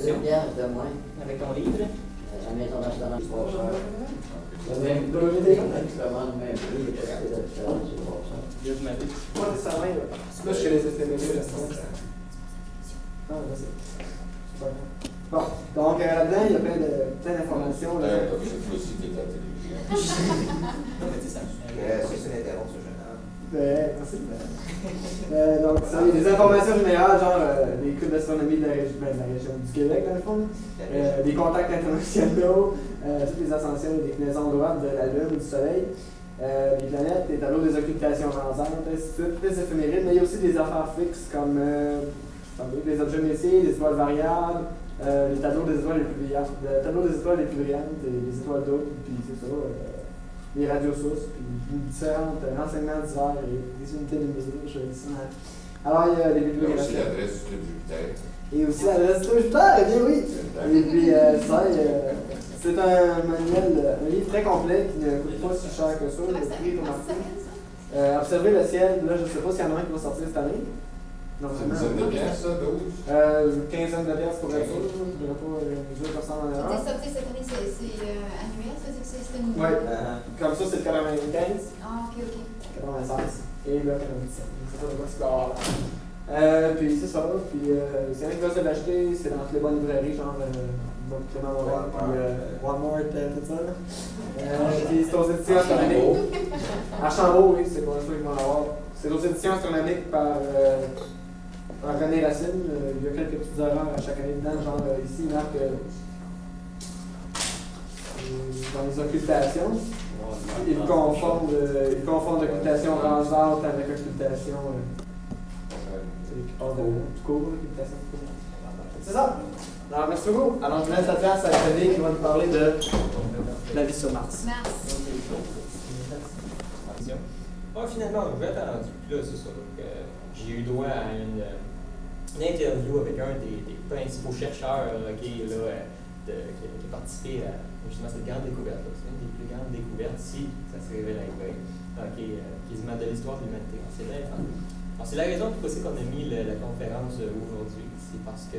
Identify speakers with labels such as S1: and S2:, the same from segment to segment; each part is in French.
S1: Une bière de moins.
S2: Avec ton livre.
S1: La maison restaurant du Bourgeois. Le même
S3: Pas nécessairement, là, chez les éphémérides, bon, donc là-dedans, il y a plein d'informations. Là.
S4: C'est l'intervention générale.
S3: Merci. Donc, ça, il y a des informations générales, genre des coûts d'astronomie de la région du Québec, dans le fond, des contacts internationaux, toutes les ascensions et déclinaisons droites de la Lune ou du Soleil, les planètes, les tableaux des occultations rangeantes, ainsi de suite, plus éphémérides, mais il y a aussi des affaires fixes comme les objets métiers, les étoiles variables, les tableaux des étoiles les plus brillantes, et les étoiles doubles, puis c'est ça. Les radiosources, puis différents renseignements divers et des unités de mesure, je dis ça. Alors, il y a les bibliographies.
S5: Il y a aussi l'adresse du club Jupiter.
S3: Et aussi l'adresse du club Jupiter, eh bien oui! Et puis, c'est un manuel, un livre très complet qui ne coûte pas si cher que ça. Le prix est remarqué. Observer le ciel, là, je ne sais pas s'il y en a un qui va sortir cette année.
S5: C'est une dizaine de pièces, ça, 12?
S3: Une quinzaine de pièces pour être sûr. Je ne dirais pas 18% en erreur.
S6: C'est sorti cette année, c'est annuel, ça veut dire que c'est une.
S3: Oui, comme ça, c'est le 95.
S6: Ah, ok.
S3: 96. Et là, 97. C'est ça de quoi c'est avoir. Puis c'est ça. Puis c'est un qui va se l'acheter, c'est dans toutes les bonnes librairies, genre Clément Morin, puis One More, tout ça. Puis c'est aux éditions astronomiques. Archambault, oui, c'est pour ça qu'ils vont l'avoir. C'est aux éditions astronomiques par René Racine. Il y a quelques petites erreurs à chaque année dedans, genre ici, il marque dans les occultations. Ils confondent occultation rangeante avec occultation qui passe du cours, occultation du cours. C'est ça! Alors, merci beaucoup. Alors, je laisse la place à Xavier qui va nous parler de la vie sur Mars.
S2: Finalement, je vais être rendu. Là, c'est ça. J'ai eu droit à une interview avec un des principaux chercheurs qui a participé à justement cette grande découverte. C'est une des plus grandes découvertes, si ça se révèle être vrai, quasiment de l'histoire de l'humanité. C'est bien fun. Alors, c'est la raison pour laquelle on a mis la conférence aujourd'hui. C'est parce que,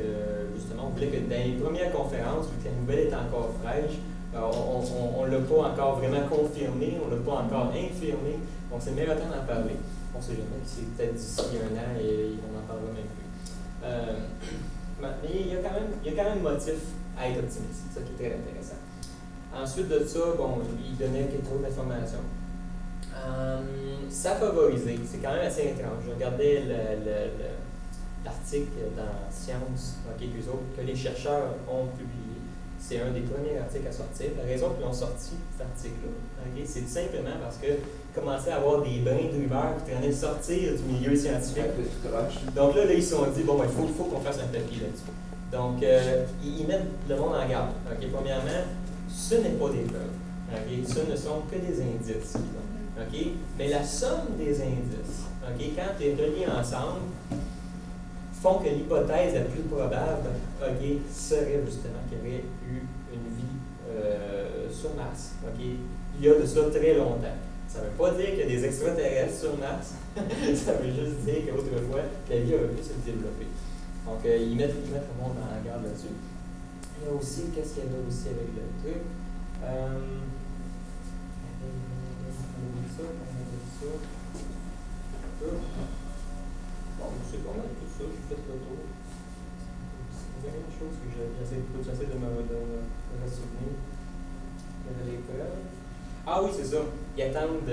S2: justement, on voulait que dans les premières conférences, vu que la nouvelle est encore fraîche, on ne l'a pas encore vraiment confirmé, on ne l'a pas encore infirmé, donc c'est le meilleur temps d'en parler. On ne sait jamais, c'est peut-être d'ici un an et on n'en parlera même plus. Mais il y a quand même motif à être optimiste, c'est ça qui est très intéressant. Ensuite de ça, il donnait quelques autres informations. Ça favorisait, c'est quand même assez étrange. Je regardais l'article dans Science, que les chercheurs ont publié. C'est un des premiers articles à sortir. La raison qu'ils ont sorti cet article-là, c'est tout simplement parce que commençait à avoir des brins de rumeurs qui traînaient de sortir du milieu scientifique. Donc là, ils se sont dit, il faut qu'on fasse un papier là-dessus. Donc, ils mettent le monde en garde. Premièrement, ce n'est pas des preuves. Ce ne sont que des indices. Mais la somme des indices, quand tu es reliés ensemble, font que l'hypothèse la plus probable serait justement qu'il y aurait eu une vie sur Mars. Il y a de ça très longtemps. Ça ne veut pas dire qu'il y a des extraterrestres sur Mars. Ça veut juste dire qu'autrefois, la vie aurait pu se développer. Donc, ils mettent le monde en garde là-dessus. Il y a aussi, qu'est-ce qu'il y a aussi avec le truc? Bon, c'est pas mal tout ça, j'ai fait le tour. Il y a une chose que j'essaie de me ressouvenir. Les preuves. Ah oui, c'est ça. Ils attendent,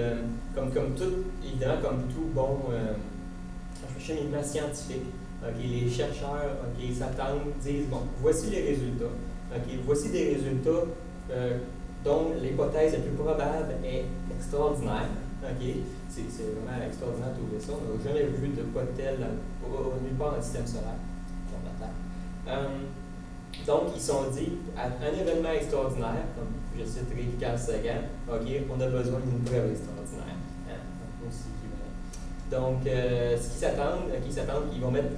S2: comme tout, évidemment, comme tout bon cheminement scientifique. Les chercheurs s'attendent, disent, voici les résultats. Voici des résultats dont l'hypothèse la plus probable est extraordinaire. C'est vraiment extraordinaire de trouver ça. On n'a jamais vu de quoi tel nulle part dans le système solaire. Donc, ils se sont dit, à un événement extraordinaire, comme je citerai Carl Sagan, on a besoin d'une preuve extraordinaire. Donc, ce qu'ils s'attendent, ils vont mettre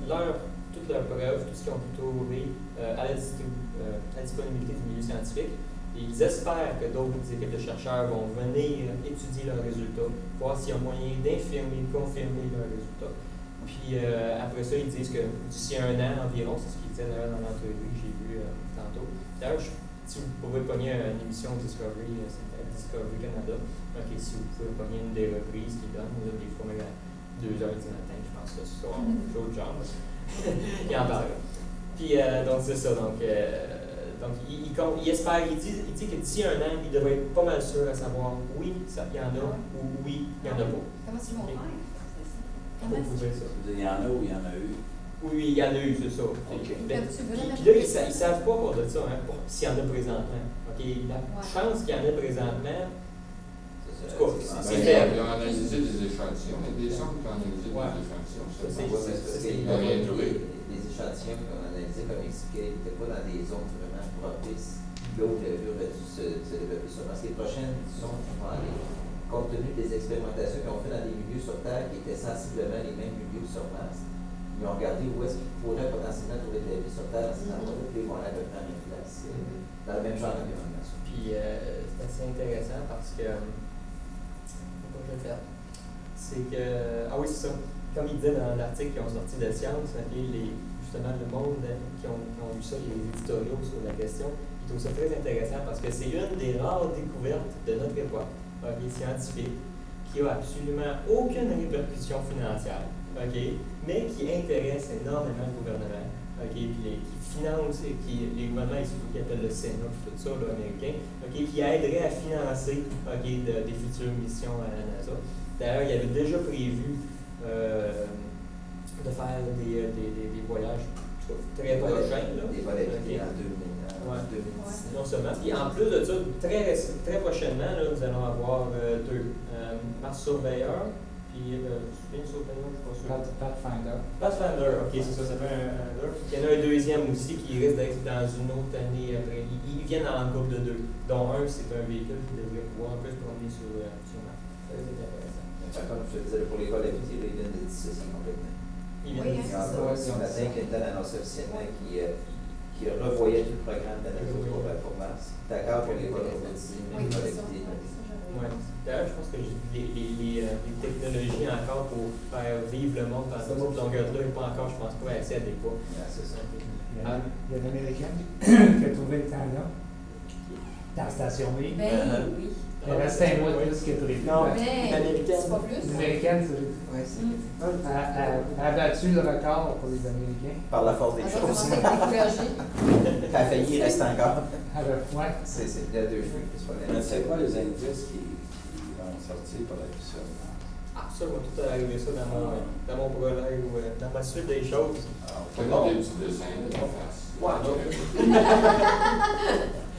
S2: toutes leurs preuves, tout ce qu'ils ont pu trouver à la disponibilité du milieu scientifique. Et ils espèrent que d'autres équipes de chercheurs vont venir étudier leurs résultats, voir s'il y a moyen d'infirmer, confirmer leurs résultats. Puis après ça, ils disent que d'ici un an environ, c'est ce qu'ils disait d'ailleurs dans l'entrevue que j'ai vue tantôt. D'ailleurs, si vous pouvez pogner une émission Discovery, c'est à Discovery Canada. Ok, si vous pouvez pogner une des reprises qu'ils donnent, là, des fois même à 2h du matin, je pense, ce soir, chose de genre. Il en parle. Puis, donc, c'est ça. Donc il espère, il dit que d'ici un an, il devrait être pas mal sûr à savoir oui, il y en a ou oui, il n'y en a pas.
S6: Comment ils vont faire?
S2: Vous pouvez ça.
S4: Il y en a ou il y en a eu?
S2: Oui, il y en a eu, c'est ça.
S4: Ok.
S2: Puis là, ils ne savent pas pour de ça, hein, s'il y en a présentement. Okay, la chance qu'il y en ait présentement, en tout cas, c'est faible.
S5: Ils ont analysé des échantillons, il y a des gens qui ont analysé des échantillons.
S4: Les échantillons qu'on a analysés, comme expliqué, n'étaient pas dans des zones vraiment propices. Là où le aurait dû se développer sur Mars. Les prochaines zones vont aller, compte tenu des expérimentations qu'ils ont fait dans des milieux sur Terre qui étaient sensiblement les mêmes milieux que sur Mars, ils ont regardé où est-ce qu'ils pourraient potentiellement trouver de la vie sur Terre dans ces endroits-là, puis ils vont aller à peu près en même place, dans le même genre d'environnement.
S2: Puis c'est assez intéressant parce que. Pourquoi je vais le faire? C'est que. Ah oui, c'est ça. Comme il disait dans l'article qui ont sorti de Science, justement le monde qui ont eu ça, les éditoriaux sur la question, ils trouvent ça très intéressant parce que c'est une des rares découvertes de notre époque, scientifique, qui n'a absolument aucune répercussion financière, mais qui intéresse énormément le gouvernement, puis qui finance, les gouvernements, surtout qui appellent le Sénat, tout ça, américain, qui aiderait à financer des futures missions à la NASA. D'ailleurs, il avait déjà prévu de faire des voyages très prochains.
S4: Des vols en 2010.
S2: Non seulement. Puis en plus de ça, très prochainement, là, nous allons avoir deux. Mars Surveyor, puis Spin Surveyor, je ne suis pas sûr.
S7: Pathfinder.
S2: Pathfinder, ok, c'est ça, ça fait un. Il y en a un deuxième aussi qui risque d'être dans une autre année après. Ils viennent en groupe de deux, dont un, c'est un véhicule qui devrait pouvoir un peu se promener sur Mars. Ça va être intéressant.
S4: Comme je te disais, pour les vols habitués, ils viennent de dissocier complètement.
S2: Ils viennent
S4: Ce matin, Clinton annonce officiellement qu'il revoyait tout le programme d'analyse pour Mars. D'accord pour les vols robotisés, mais les vols habitués.
S2: Oui. D'ailleurs, je pense que les technologies encore pour faire vivre le monde dans cette longueur-là n'est pas encore, je pense pas, assez adéquat.
S4: C'est ça.
S7: Il y a une Américaine qui a trouvé le temps là, dans la station B.
S6: Ben oui.
S7: Il reste un mois de plus que prévu.
S3: Non,
S6: Mais c'est pas plus.
S7: L'Américaine, a battu le record pour les Américains.
S4: Par la force des
S6: Alors,
S4: choses.
S6: comment ça technologie?
S4: Elle a failli, il reste encore.
S7: Ouais.
S4: C'est de deux cheveux.
S5: C'est quoi les indices qui vont sortir par la mission?
S2: Ah, ça, va tout arriver ça dans mon prologue ou dans ma suite des choses.
S5: On peut des petits dessins de la face.
S2: Ouais, donc.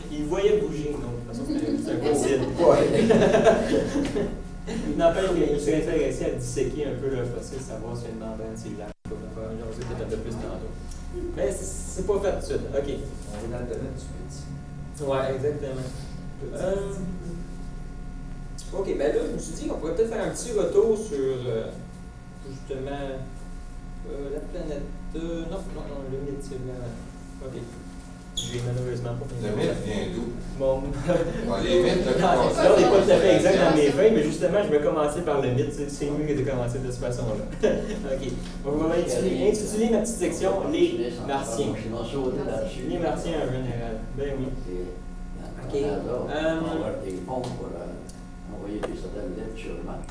S2: Il voyait bouger, donc de toute façon, c'est un possible. Il n'empêche qu'il serait intéressé à disséquer un peu le fossile, savoir si une membrane cellulaire. On va jaser peut-être un peu plus tantôt. Mais c'est pas fait tout de suite. OK.
S4: On est dans le domaine du petit.
S2: Ouais, exactement. OK, ben là, je me suis dit qu'on pourrait peut-être faire un petit retour sur justement la planète. Non, le mythe, c'est vraiment. OK. J'ai malheureusement pas fini.
S5: Le mythe vient d'où?
S2: Bon.
S5: Les mythes,
S2: Non, c'est pas tout à fait exact dans mes feuilles, mais justement, je vais commencer par le mythe. C'est mieux que de commencer de cette façon-là. OK. On va intituler ma petite section Les Martiens. Les Martiens en général. Ben oui. OK.
S1: On va avoir des fonds pour envoyer des satellites sur Mars.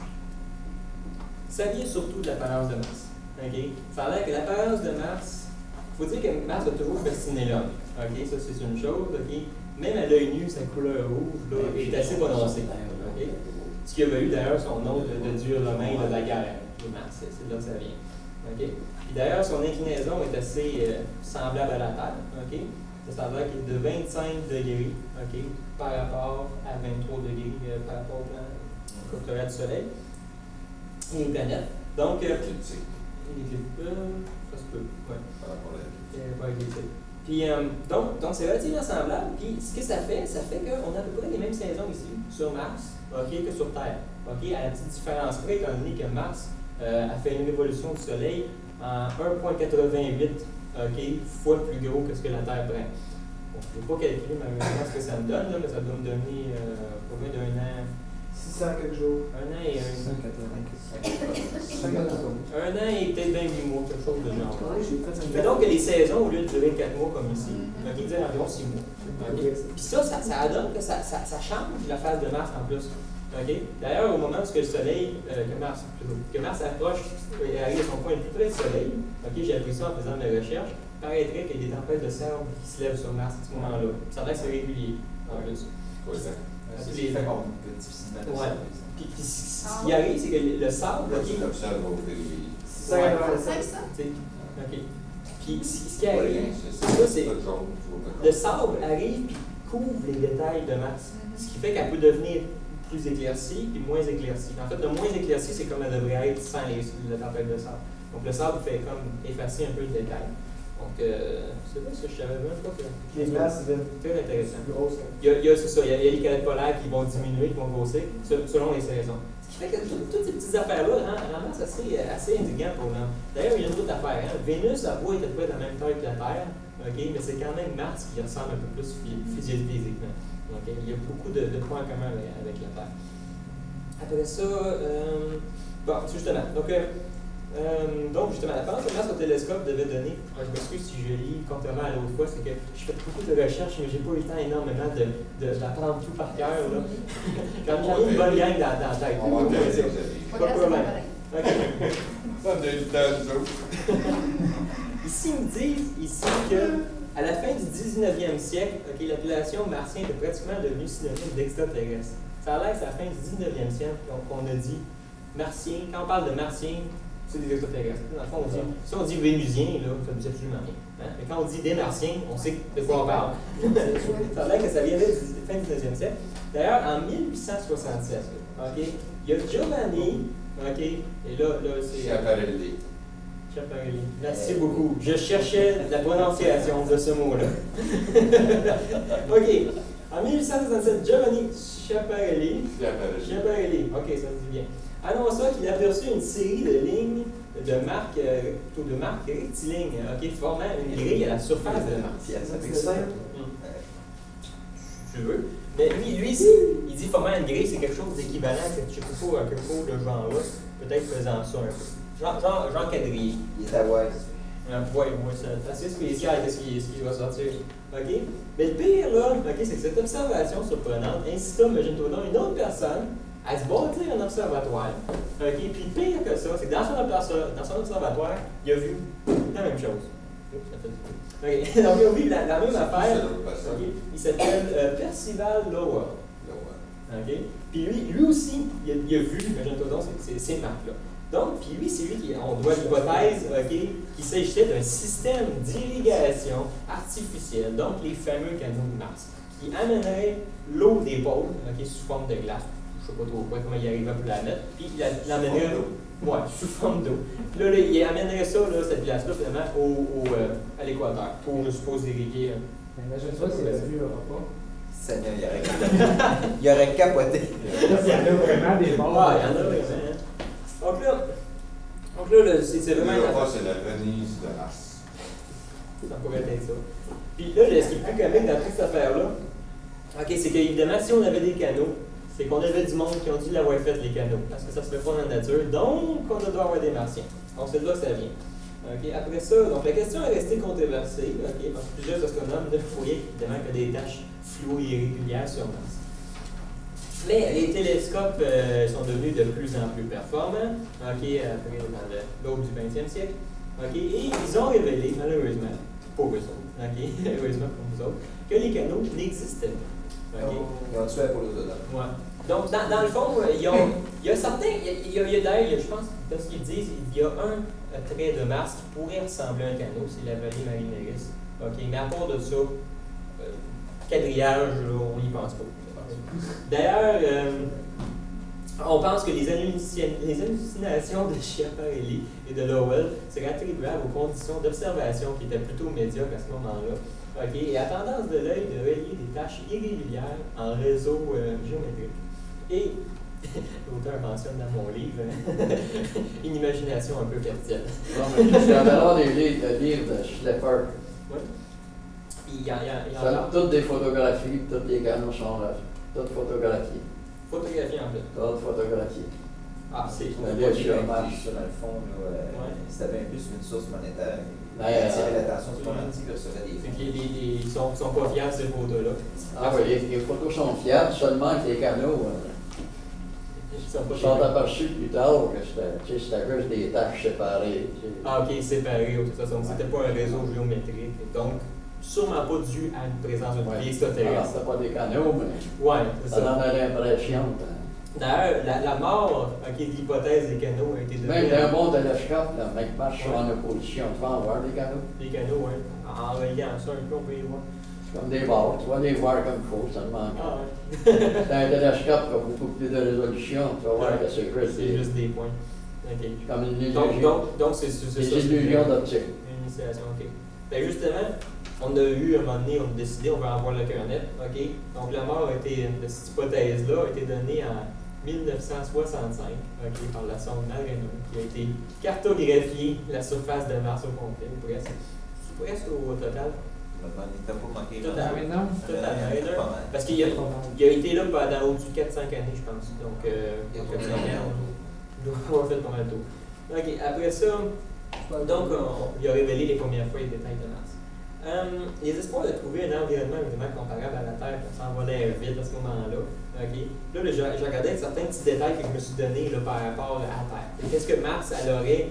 S2: Ça vient surtout de l'apparence de Mars. OK? Ça a l'air que l'apparence de Mars, il faut dire que Mars a toujours fasciné l'homme. OK? Ça, c'est une chose. OK? Même à l'œil nu, sa couleur rouge là, est assez prononcée. OK? Ce qui a eu d'ailleurs son nom de dieu romain de la guerre, de Mars. C'est là que ça vient. OK? Puis d'ailleurs, son inclinaison est assez semblable à la Terre. OK? C'est-à-dire qu'il est de 25 degrés, OK, par rapport à 23 degrés par rapport au plan corporel du Soleil et les planètes. Donc, il est ça se peut, ouais.
S5: Par rapport à la
S2: Puis, donc c'est relativement semblable. Puis, ce que ça fait qu'on a à peu près les mêmes saisons ici, sur Mars, OK, que sur Terre. OK, à la petite différence près, étant donné que Mars a fait une révolution du Soleil en 1,88 fois plus gros que ce que la Terre prend. Bon, je ne peux pas calculer malheureusement ce que ça me donne, là, mais ça doit me donner pas moins d'un an,
S3: 600 quelques jours.
S2: Un an et
S3: 50 jours.
S2: un an et peut-être 28 mois, quelque chose de genre.
S3: Ouais, j'ai fait ça.
S2: Mais donc, les saisons, au lieu de durer 4 mois comme ici, on dit environ 6 mois. OK? Puis ça donne que ça change la phase de Mars en plus. OK? D'ailleurs, au moment où le Soleil, que Mars approche et arrive à son point le plus près du Soleil, OK, j'ai appris ça en faisant mes recherches, il paraîtrait qu'il y a des tempêtes de sable qui se lèvent sur Mars à ce moment-là. Ça va être régulier en plus.
S4: C'est ce qui fait qu'on peut difficilement le
S2: Ouais.
S4: savoir.
S2: Puis ce qui arrive, c'est que le sable, OK,
S5: Comme ça, on va ouvrir les.
S3: 187.
S6: ça?
S2: OK. Puis ce qui arrive,
S5: C'est
S2: ça, c'est
S5: pas jaune, tu vois pas.
S2: le sable arrive et couvre les détails de Mars. Ce qui fait qu'elle peut devenir plus éclaircie et moins éclaircie. En fait, le moins éclairci, c'est comme elle devrait être sans la tempête de sable. Donc le sable fait comme effacer un peu le détail. Donc, c'est vrai que je savais même pas que.
S3: Les glaces deviennent
S2: Très intéressant.
S3: grosses.
S2: C'est ça, il y a les calottes polaires qui vont diminuer, qui vont grossir, selon les saisons. Ce qui fait que toutes ces petites affaires-là rendent ça assez intriguant pour l'homme. D'ailleurs, il y a une autre affaire. Hein. Vénus a beau être à peu près de la même taille que la Terre, okay, mais c'est quand même Mars qui ressemble un peu plus physiquement. Donc, il y a beaucoup de points en commun avec la Terre. Après ça, bon, justement. Donc, justement, la phase de Mars au télescope devait donner, je m'excuse si je lis contrairement à l'autre fois, c'est que je fais beaucoup de recherches, mais j'ai pas eu le temps énormément d'apprendre tout par cœur. Quand on a une bonne gang dans la tête.
S5: On va
S2: c'est ça.
S5: t'aider.
S2: Pas de problème. OK.
S5: Ça a du temps, nous autres.
S2: Ici, ils me disent ici que à la fin du 19e siècle, okay, l'appellation martien est pratiquement devenue synonyme d'extraterrestre. Ça a l'air que c'est à la fin du 19e siècle qu'on a dit martien. Quand on parle de martien, c'est des extraterrestres. Dans le fond, si on dit vénusien, là, ça ne dit absolument rien. Hein? Mais quand on dit des martiens, on sait de quoi on parle. Ça a l'air que ça viendrait du fin du 19e siècle. D'ailleurs, en 1867, okay, il y a Giovanni, okay, et là c'est.
S5: Schiaparelli.
S2: Schiaparelli. Merci beaucoup. Je cherchais la prononciation de ce mot-là. OK. En 1867, Giovanni Schiaparelli. Schiaparelli. OK, ça me dit bien. Annonça qu'il avait reçu une série de lignes de marques rectilignes, okay, formant une grille à la surface de Mars.
S4: Ça fait que ça.
S2: Si tu veux. Mais lui il dit formant une grille, c'est quelque chose d'équivalent que je ne sais pas à quel point de genre-là, peut-être faisant ça un peu. Genre quadrillé.
S4: Il est à Hawaï.
S2: Oui, c'est assez spécial ce qui va sortir. OK? Mais le pire, là, okay, c'est que cette observation surprenante incita, imagine-toi donc, une autre personne à se bâtir un observatoire. Okay? Puis pire que ça, c'est que dans son observatoire, il a vu la même chose. Okay. Donc, il a vu la même affaire. Okay. Il s'appelle Percival Lowell. Okay. Puis lui aussi, il a vu, imagine-toi donc, ces marques-là. Donc, puis lui, c'est lui qui, on doit l'hypothèse, okay, qu'il s'agissait d'un système d'irrigation artificielle, donc les fameux canaux de Mars, qui amènerait l'eau des pôles, okay, sous forme de glace. Je ne sais pas trop comment il arriverait pour la mettre, puis il l'amènerait sous forme d'eau. Puis là, il amènerait ça, là, cette glace-là, finalement, à l'équateur, pour, je suppose, irriguer.
S7: Imagine-toi si la vue n'aura pas.
S4: Seigneur, il aurait capoté.
S7: Il y en a vraiment des bords.
S2: Ah, il y en a vraiment. Donc là, c'est vraiment.
S5: C'est la Venise de Mars.
S2: Ça pourrait être ça. Puis là, ce qui est plus comique dans toute cette affaire-là, okay, c'est qu'évidemment, si on avait des canaux, c'est qu'on avait du monde qui ont dû l'avoir fait, les canaux, parce que ça se fait pas dans la nature, donc on doit avoir des martiens. Donc c'est de là que ça vient. Okay, après ça, donc la question est restée controversée, okay, parce que plusieurs astronomes ne voyaient évidemment que des taches floues et irrégulières sur Mars. Mais les télescopes sont devenus de plus en plus performants, okay, après dans l'aube du 20e siècle, okay, et ils ont révélé, malheureusement, pour eux autres, okay, heureusement pour vous autres, que les canaux n'existaient pas. Okay.
S4: Ils ont tué Apollo-Soda.
S2: Ouais. Donc, dans le fond, il y a certains, d'ailleurs, je pense, dans ce qu'ils disent, il y a un trait de Mars qui pourrait ressembler à un canot, c'est la vallée Marineris. Okay, mais à part de ça, quadrillage, on n'y pense pas. D'ailleurs, on pense que les hallucinations de Schiaparelli et de Lowell seraient attribuables aux conditions d'observation qui étaient plutôt médiocres à ce moment-là, okay, et à tendance de l'œil de relier des tâches irrégulières en réseau géométrique. Et l'auteur mentionne dans mon livre une imagination un peu fertile.
S1: Je suis en allant des livres de Schlepper.
S2: Oui. Il y en
S1: Ça,
S2: a
S1: toutes des photographies, tous les canaux sont toutes photographiés.
S2: Photographie en fait.
S1: T'as photographié.
S2: Ah, c'est.
S1: Ouais.
S4: On voit bien ça dans le fond, là,
S2: Ouais.
S4: c'était bien plus une source monétaire.
S1: Ben,
S4: Il attirait l'attention du monde entier, il recevait des
S2: Fait
S4: fonds.
S2: qu'ils sont pas fiables ces photos-là.
S1: Ah oui, les photos sont fiables, seulement que les canaux
S2: Ils sont pas
S1: sont
S2: fiables.
S1: aperçus plus tard que c'était juste des tâches séparées. Tu sais.
S2: Ah, ok, séparés, de toute façon. C'était pas un réseau géométrique. Donc, sûrement pas dû à une présence d'une
S1: Ouais.
S2: vie
S1: Alors,
S2: extraterrestre.
S1: c'était pas des canaux, mais
S2: Ouais, c'est
S1: ça
S2: ça.
S1: donnait l'impression.
S2: D'ailleurs, la mort, ok, de l'hypothèse des canaux a été donnée.
S1: Même d'un bon télescope, là, mec marche sur en opposition, tu vas en voir des canaux.
S2: Les canaux, hein. En reliant ça un peu, on peut les voir.
S1: C'est comme des barres, tu vas les voir comme il faut seulement.
S2: Ah, ouais.
S1: C'est un télescope qui a beaucoup plus de résolution, tu vas voir que c'est juste
S2: C'est
S1: des,
S2: juste des points. Ok.
S1: comme une illusion,
S2: Donc c'est ça.
S1: des
S2: c'est
S1: illusions d'optique.
S2: Une initiation, ok. Ben justement, on a eu un moment donné, on a décidé, on va avoir le cœur net, ok. Donc la mort a été, de cette hypothèse-là a été donnée en 1965, ok, par la sonde Mariner, qui a été cartographiée la surface de Mars au complet, presque au total.
S4: Je me demande, il t'a pas manqué.
S2: Total.
S7: Ah, mais non.
S2: Total, Mariner.
S4: Pas mal.
S2: Parce qu'il a été là pendant au-dessus de 4-5 années, je pense. Donc, 4-5 ans, il doit avoir fait pas mal de tour. Ok, après ça, donc, il a révélé les premières fois les détails de Mars. Les espoirs de trouver un environnement évidemment comparable à la Terre, on s'envolait vite à ce moment-là. Okay. Là, j'ai regardé certains petits détails que je me suis donnés là, par rapport à la Terre. Qu'est-ce que Mars, elle aurait.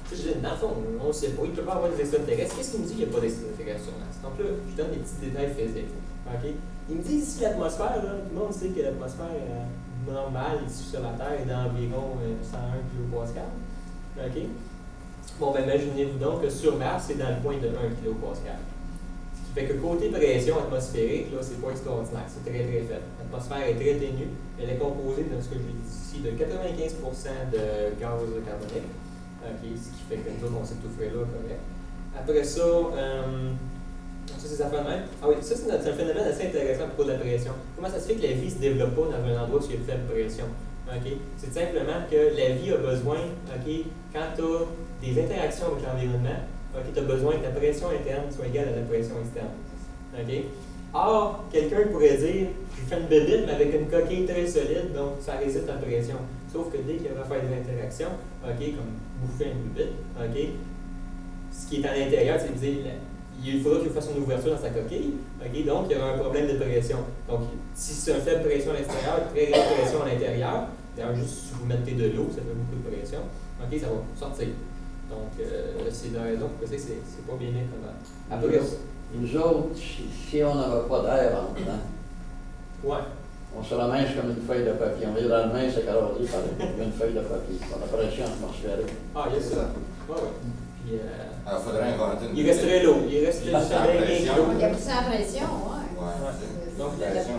S2: Tu sais, dans le fond, on ne sait pas, il ne peut pas avoir des extraterrestres. Qu'est-ce qu'il me dit qu'il n'y a pas d'extraterrestres sur Mars? Donc là, je donne des petits détails physiques. Okay. Il me dit ici l'atmosphère, tout le monde sait que l'atmosphère normale ici sur la Terre est d'environ 101 kPa. OK? Bon, ben imaginez-vous donc que sur Mars, c'est dans le coin de 1 kPa. Fait que côté pression atmosphérique, là, c'est pas extraordinaire, c'est très très faible. L'atmosphère est très ténue, elle est composée de ce que je dis ici, de 95% de gaz carbonique, ce qui fait que nous autres, on s'étoufferait là, correct. Après ça, ça c'est ça fait même. Ah oui, ça c'est un phénomène assez intéressant pour la pression. Comment ça se fait que la vie ne se développe pas dans un endroit où il y a de faible pression? C'est simplement que la vie a besoin, quand tu as des interactions avec l'environnement, tu as besoin que la pression interne soit égale à la pression externe. Or, quelqu'un pourrait dire, je fais une bébite, mais avec une coquille très solide, donc ça résiste à la pression. Sauf que dès qu'il va faire des interactions, comme bouffer une bébite, ce qui est à l'intérieur, c'est dire, il faudra qu'il fasse une ouverture dans sa coquille, donc il y aura un problème de pression. Donc, si c'est une faible pression à l'extérieur, très grande pression à l'intérieur, d'ailleurs, juste si vous mettez de l'eau, ça fait beaucoup de pression, ça va sortir. Donc, c'est la raison pour que c'est pas bien comme après.
S1: Nous autres, si on n'avait pas d'air en dedans,
S2: Ouais.
S1: on se ramène comme une feuille de papier. On est dans le main, c'est carrosé par une feuille de papier. On a pression atmosphérique.
S2: Ah, il y a ça. Ouais. Puis,
S5: Alors, il faudrait inventer une.
S2: il resterait l'eau. Il resterait
S5: La
S2: jamais rien
S5: pression.
S2: que l'eau.
S6: Il y a plus de pression, ouais.
S5: Ouais.
S2: Donc,
S5: La pression,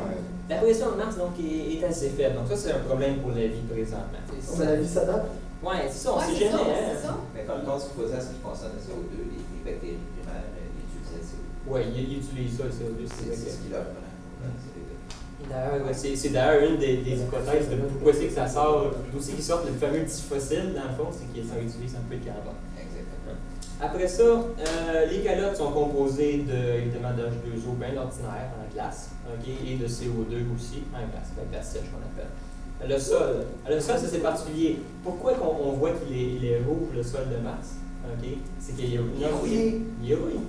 S2: la pression de Mars donc, est assez faible. Donc, ça, c'est un problème pour la vie présentement.
S3: Mais la vie s'adapte.
S2: Ouais, c'est ça, on
S6: Ouais,
S2: sait
S6: c'est ça,
S2: jamais.
S6: c'est ça.
S4: Mais par contre, ce qu'il faisait en ce qui concerne le CO2, les bactéries primaires, ils utilisaient le CO2.
S2: Oui, il utilise ça, le CO2.
S4: C'est ce qui leur prend.
S2: D'ailleurs, c'est d'ailleurs une des hypothèses de pourquoi c'est que ça sort, d'où c'est qu'ils sortent le fameux petit fossile, dans le fond, c'est que ça utilise un peu de carbone.
S4: Exactement.
S2: Après ça, les calottes sont composées évidemment d'H2O bien ordinaire en glace, et de CO2 aussi en glace, la glace sèche qu'on appelle. Le sol, ça c'est particulier. Pourquoi on voit qu'il est rouge, le sol de Mars? C'est qu'il y a rouillé. Il est rouillé.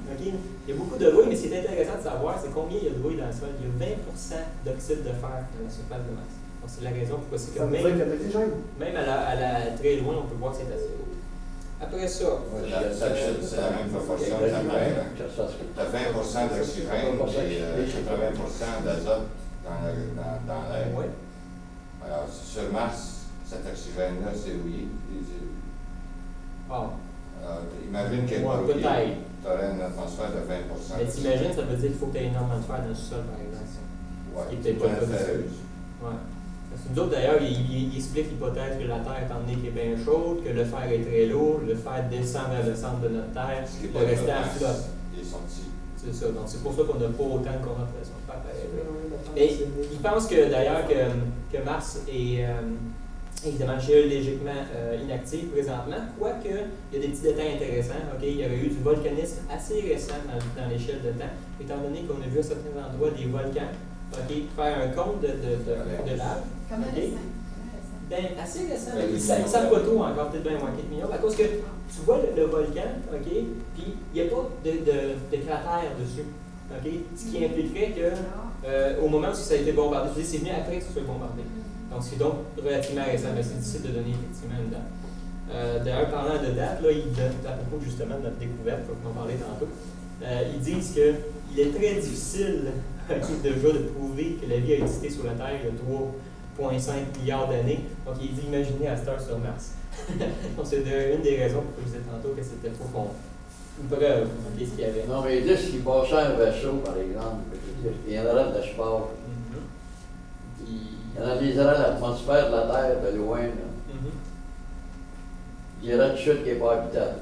S2: Il y a beaucoup de rouille, mais ce qui est intéressant de savoir, c'est combien il y a de rouille dans le sol. Il y a 20% d'oxyde de fer dans la surface de Mars. Donc c'est la raison pourquoi c'est que
S3: Ça veut dire qu'il y a de l'oxygène.
S2: même à la très loin, on peut voir que c'est assez haut. Après ça,
S5: c'est la même proportion. Tu as 20% d'oxygène et 80% d'azote dans l'air.
S2: ouais.
S5: Alors, sur Mars, cet oxygène-là, c'est rouillé.
S2: Ah,
S5: Alors, imagine qu'il est
S2: ouais,
S5: pas rouillé.
S2: peut-être.
S5: Tu aurais une atmosphère de 20%.
S2: Mais t'imagines, ça veut dire qu'il faut que tu aies énormément de fer dans le sol, par exemple.
S5: Ouais,
S2: Ce qui est peut-être pas le cas
S5: ferreuse.
S2: Ouais. Parce que nous autres, d'ailleurs, il explique l'hypothèse que la Terre, étant donné qu'elle est bien chaude, que le fer est très lourd, le fer descend vers le centre de notre Terre,
S5: Ce qui est
S2: le
S5: pas
S2: restant
S5: le
S2: à flotte.
S5: Il est sorti.
S2: C'est ça. Donc, c'est pour ça qu'on n'a pas autant de concentration de fer pareil. Et il pense que d'ailleurs que Mars est évidemment géologiquement inactif présentement, quoique il y a des petits détails intéressants. Il y aurait eu du volcanisme assez récent dans l'échelle de temps, étant donné qu'on a vu à certains endroits des volcans faire un compte de lave.
S6: Comment
S2: OK?
S6: récent?
S2: Ben, assez récent. Ils ne savent pas tout encore, peut-être bien moins 4 millions. À cause que tu vois le volcan, OK, puis il n'y a pas de cratère dessus. OK? Ce qui impliquerait que au moment où ça a été bombardé, c'est venu après que ça soit bombardé. Donc, c'est donc relativement récent, mais c'est difficile de donner effectivement une date. D'ailleurs, parlant de date, là, à propos justement de notre découverte, on va en parler tantôt, ils disent qu'il est très difficile déjà de prouver que la vie a existé sur la Terre il y a 3,5 milliards d'années. Donc, il dit imaginez à cette heure sur Mars. Donc, c'est une des raisons pour que je disais tantôt que c'était trop une preuve de ce qu'il y avait.
S1: Non, mais ils disent qu'il passait un vaisseau, par exemple. Il y en aurait de sport. Il analyserait l'atmosphère de la Terre de loin. Là. Il y aurait une chute qui n'est pas habitable.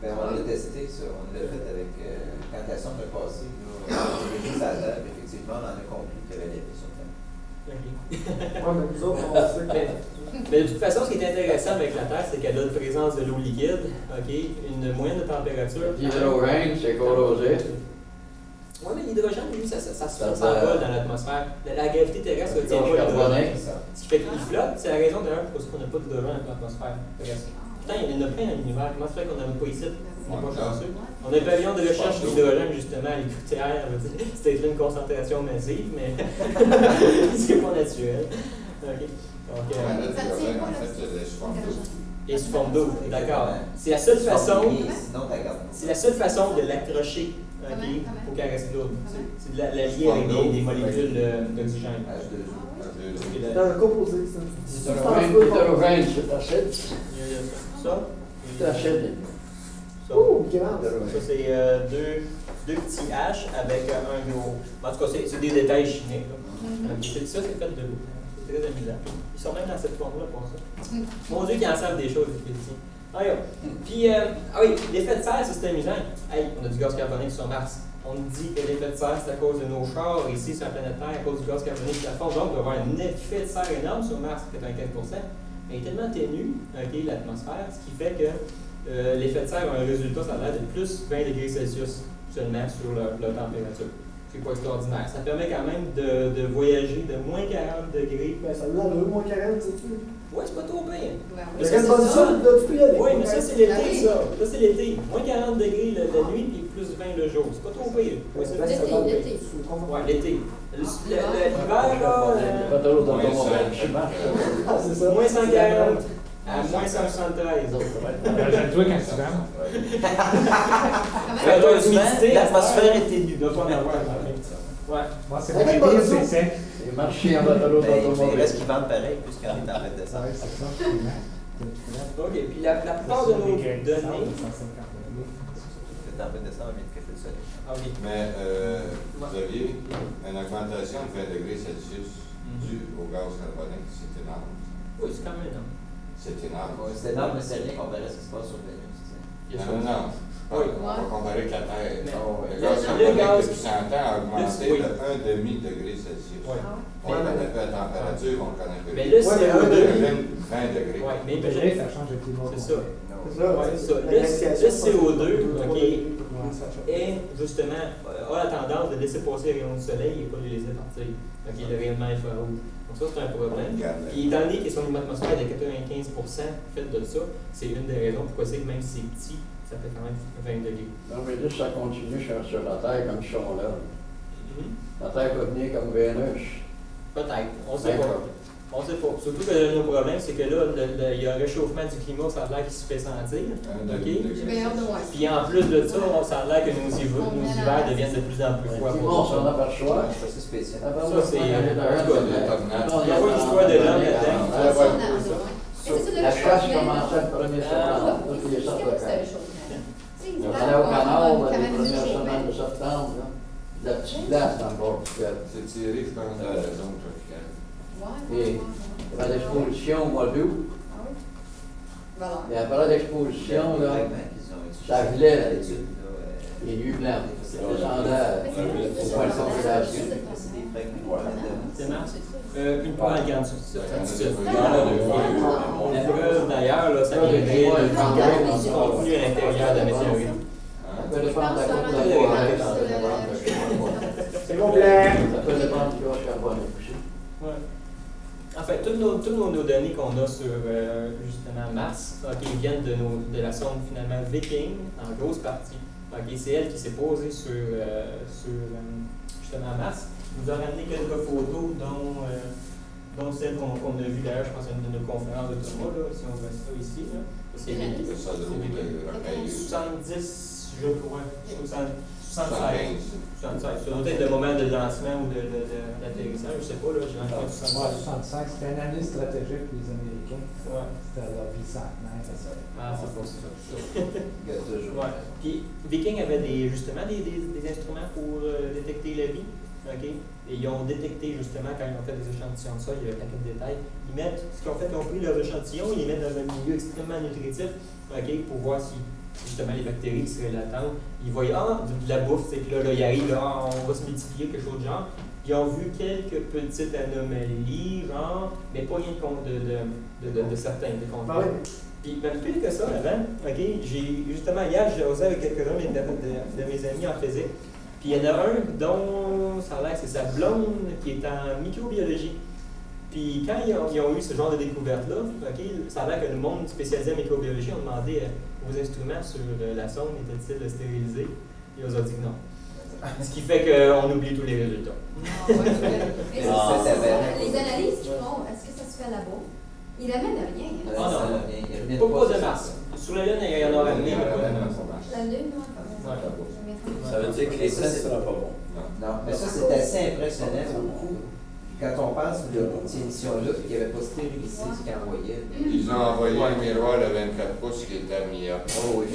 S4: Ben, on l'a testé, ça. On l'a fait avec. Quand la sonde est passée, on a mis ça à terre, effectivement, on en a conclu qu'il y avait des vie sur Terre.
S3: Ouais, mais nous autres, on sait
S2: Mais de toute façon, ce qui est intéressant avec la Terre, c'est qu'elle a une présence de l'eau liquide, une moyenne de température.
S1: L'hydrogène, c'est corrosé.
S2: Oui, mais l'hydrogène, lui, ça s'envole dans l'atmosphère. La gravité terrestre retient pas l'hydrogène. Ce qui fait qu'il flotte, c'est la raison d'ailleurs pour laquelle on n'a pas d'hydrogène dans l'atmosphère terrestre. Pourtant, il y en a plein dans l'univers. Comment ça fait qu'on n'en a pas ici? On n'est pas chanceux. On a un pavillon de recherche d'hydrogène, justement, à l'IQTR. C'était une concentration massive, mais c'est pas naturel. Okay. Donc,
S5: en fait, c'est sous forme d'eau.
S2: Et sous forme d'eau, d'accord. C'est la seule façon. C'est la seule façon de l'accrocher. Pour qu'elle reste lourde. C'est de la lier avec des molécules d'oxygène.
S3: c'est un composé, ça.
S1: L'hydrogène, c'est acide.
S2: Ça?
S1: C'est acide.
S2: Ça.
S3: Oh, grave.
S2: Ça, c'est deux petits H avec un gros. En tout cas, c'est des détails chimiques. Ça, c'est fait de l'eau. C'est très amusant. Ils sont même dans cette forme-là pour ça. Mon Dieu, qu'ils en savent des choses, les petits. Puis, oui, l'effet de serre, c'est amusant. Hey, on a du gaz carbonique sur Mars. On dit que l'effet de serre, c'est à cause de nos chars ici sur la planète Terre, à cause du gaz carbonique qui la fond. Donc, il va y avoir un effet de serre énorme sur Mars, 95%. Mais il est tellement ténu, l'atmosphère, ce qui fait que l'effet de serre a un résultat, ça a l'air de plus 20 degrés Celsius seulement sur leur température. C'est pas extraordinaire. Ça permet quand même de voyager de moins 40 degrés.
S3: Ben, ça a l'air moins 40, c'est sûr.
S2: Oui, c'est pas trop bien.
S3: Mais ça, c'est ça, là, tu peux y aller.
S2: Oui, mais ça, c'est l'été, ça. Ça, c'est l'été. Moins 40 degrés la nuit, puis plus 20 le jour. C'est pas trop pire. Oui, c'est
S6: L'été.
S2: Oui, l'été. L'hiver, là.
S1: Pas trop dans ton moment.
S3: Ah, c'est ça.
S2: Moins 140 à moins 173.
S7: Rajoute-toi quand tu vas.
S4: L'atmosphère est ténue.
S2: Il doit pas en avoir. Ouais.
S7: Moi, c'est pas pire, c'est sec.
S1: Les marchés en bateau
S4: Mais il
S1: d'automobile.
S4: reste qu'ils vendent pareil, puisqu'on est en fait de ça.
S7: Ouais, c'est ça.
S2: OK. Puis la plupart de nos données.
S4: C'est en fait de ça, on vient de casser le soleil.
S2: Ah oui.
S5: Mais vous aviez une augmentation de 20 degrés Celsius due au gaz carbonique. C'est énorme.
S2: Oui, c'est quand même énorme.
S5: C'est énorme.
S4: C'est énorme, mais c'est rien comparé à ce qui se passe sur Vénus.
S5: Non.
S2: Oui.
S5: On va comparer avec la Terre.
S2: Mais
S5: Le
S2: le
S5: gaz carbonique,
S2: gaz-
S5: depuis 100 ans, a augmenté
S2: Oui.
S5: de 1,5 degré Celsius.
S2: Oui.
S5: On connaît pas la température, on connaît pas.
S2: Mais le
S3: Ouais, mais
S2: CO2.
S5: 20 degrés.
S2: Oui, mais
S7: Le degré, ça change de climat.
S2: c'est ça.
S3: C'est ça.
S2: Ouais, c'est ça. Le CO2, est justement, a la tendance de laisser passer les rayons du soleil et pas de les laisser partir. Donc, il y a le rayonnement infrarouge. Donc, ça, c'est un problème. Puis, étant donné que son atmosphère est de 95% faite de ça, c'est une des raisons pourquoi c'est que même si c'est petit, ça fait quand même 20 degrés.
S1: Non, mais là, ça continue sur la Terre comme ils sont là. La Terre peut venir comme Vénus.
S2: Peut-être. On sait pas. On sait pas. Surtout que le problème, c'est que là, il y a un réchauffement du climat, ça a l'air qui se fait sentir.
S6: J'ai bien hâte de voir.
S2: Puis en plus de ça, ça a l'air que nos hivers deviennent de plus en plus froids.
S1: On s'en aperçoit.
S4: C'est assez spécial.
S2: Ça, c'est.
S1: Il
S2: Il y a pas l'histoire de l'homme là-dedans.
S1: La chasse commençait le 1er septembre. Toutes les sortes de caches. On allait au canal, les premières semaines de septembre. La petite glace dans le bord du ciel.
S5: C'est tiré, je pense, de la zone tropicale.
S1: Et il y avait l'exposition au mois d'août. Et après l'exposition, là, ça gelait les nuits blanches. Ça descendait au point de congélation.
S2: C'est Mars. Une part en grande sur la preuve d'ailleurs, là, ça viendrait de du contenu à l'intérieur de la météorite.
S1: Ça peut dépendre de la courbe de
S3: C'est complet.
S1: Ça peut dépendre
S2: toutes nos données qu'on a sur justement Mars, ils viennent de la sonde finalement Viking, en grosse partie. C'est elle qui s'est posée sur justement Mars. Elle nous a ramené quelques photos, dont celle qu'on a vue d'ailleurs, je pense, à une de nos conférences de Thomas, là, si on voit ça ici. Là. C'est 70, je crois. 76. Ça doit être le moment de lancement ou d'atterrissage, je ne sais pas. J'ai l'impression
S7: 65, c'était une année stratégique pour les Américains.
S2: Ouais.
S7: C'était leur vie centenaire.
S2: C'est pour ça.
S4: Il y a toujours.
S2: Ouais. Puis Viking avait justement des instruments pour détecter la vie. Et ils ont détecté justement, quand ils ont fait des échantillons de ça, il y a un paquet de détails. Ce qu'ils ont fait, ils ont pris leurs échantillons, ils les mettent dans un milieu extrêmement nutritif pour voir si justement les bactéries qui seraient latentes, ils voyaient de la bouffe, c'est que là, ils arrivent, on va se multiplier, quelque chose de genre. Ils ont vu quelques petites anomalies, mais pas rien de certains. Puis même plus que ça, avant, justement, hier, j'ai osé avec quelques-uns de mes amis en physique. Puis il y en a un dont ça a l'air, c'est sa blonde qui est en microbiologie. Puis quand ils ont eu ce genre de découverte-là, ça a l'air que le monde spécialisé en microbiologie a demandé aux instruments sur la sonde étaient-ils stérilisés. Ils ont dit que non. Ce qui fait qu'on oublie tous les résultats.
S6: Les analyses qu'ils font, est-ce que ça se fait là-bas? Ils n'amènent rien.
S2: Non. Pas de Mars. Sur la Lune, il y en a ramené.
S6: La Lune, non.
S1: Ça veut dire que les tests ne seront pas bons.
S4: Non, mais ça, c'est assez impressionnant au coup. Quand on pense de cette émission-là, il n'y avait pas stérilisé ce qu'ils envoyaient.
S5: Ils ont envoyé un miroir de 24 pouces qui était mis à
S4: Oh oui,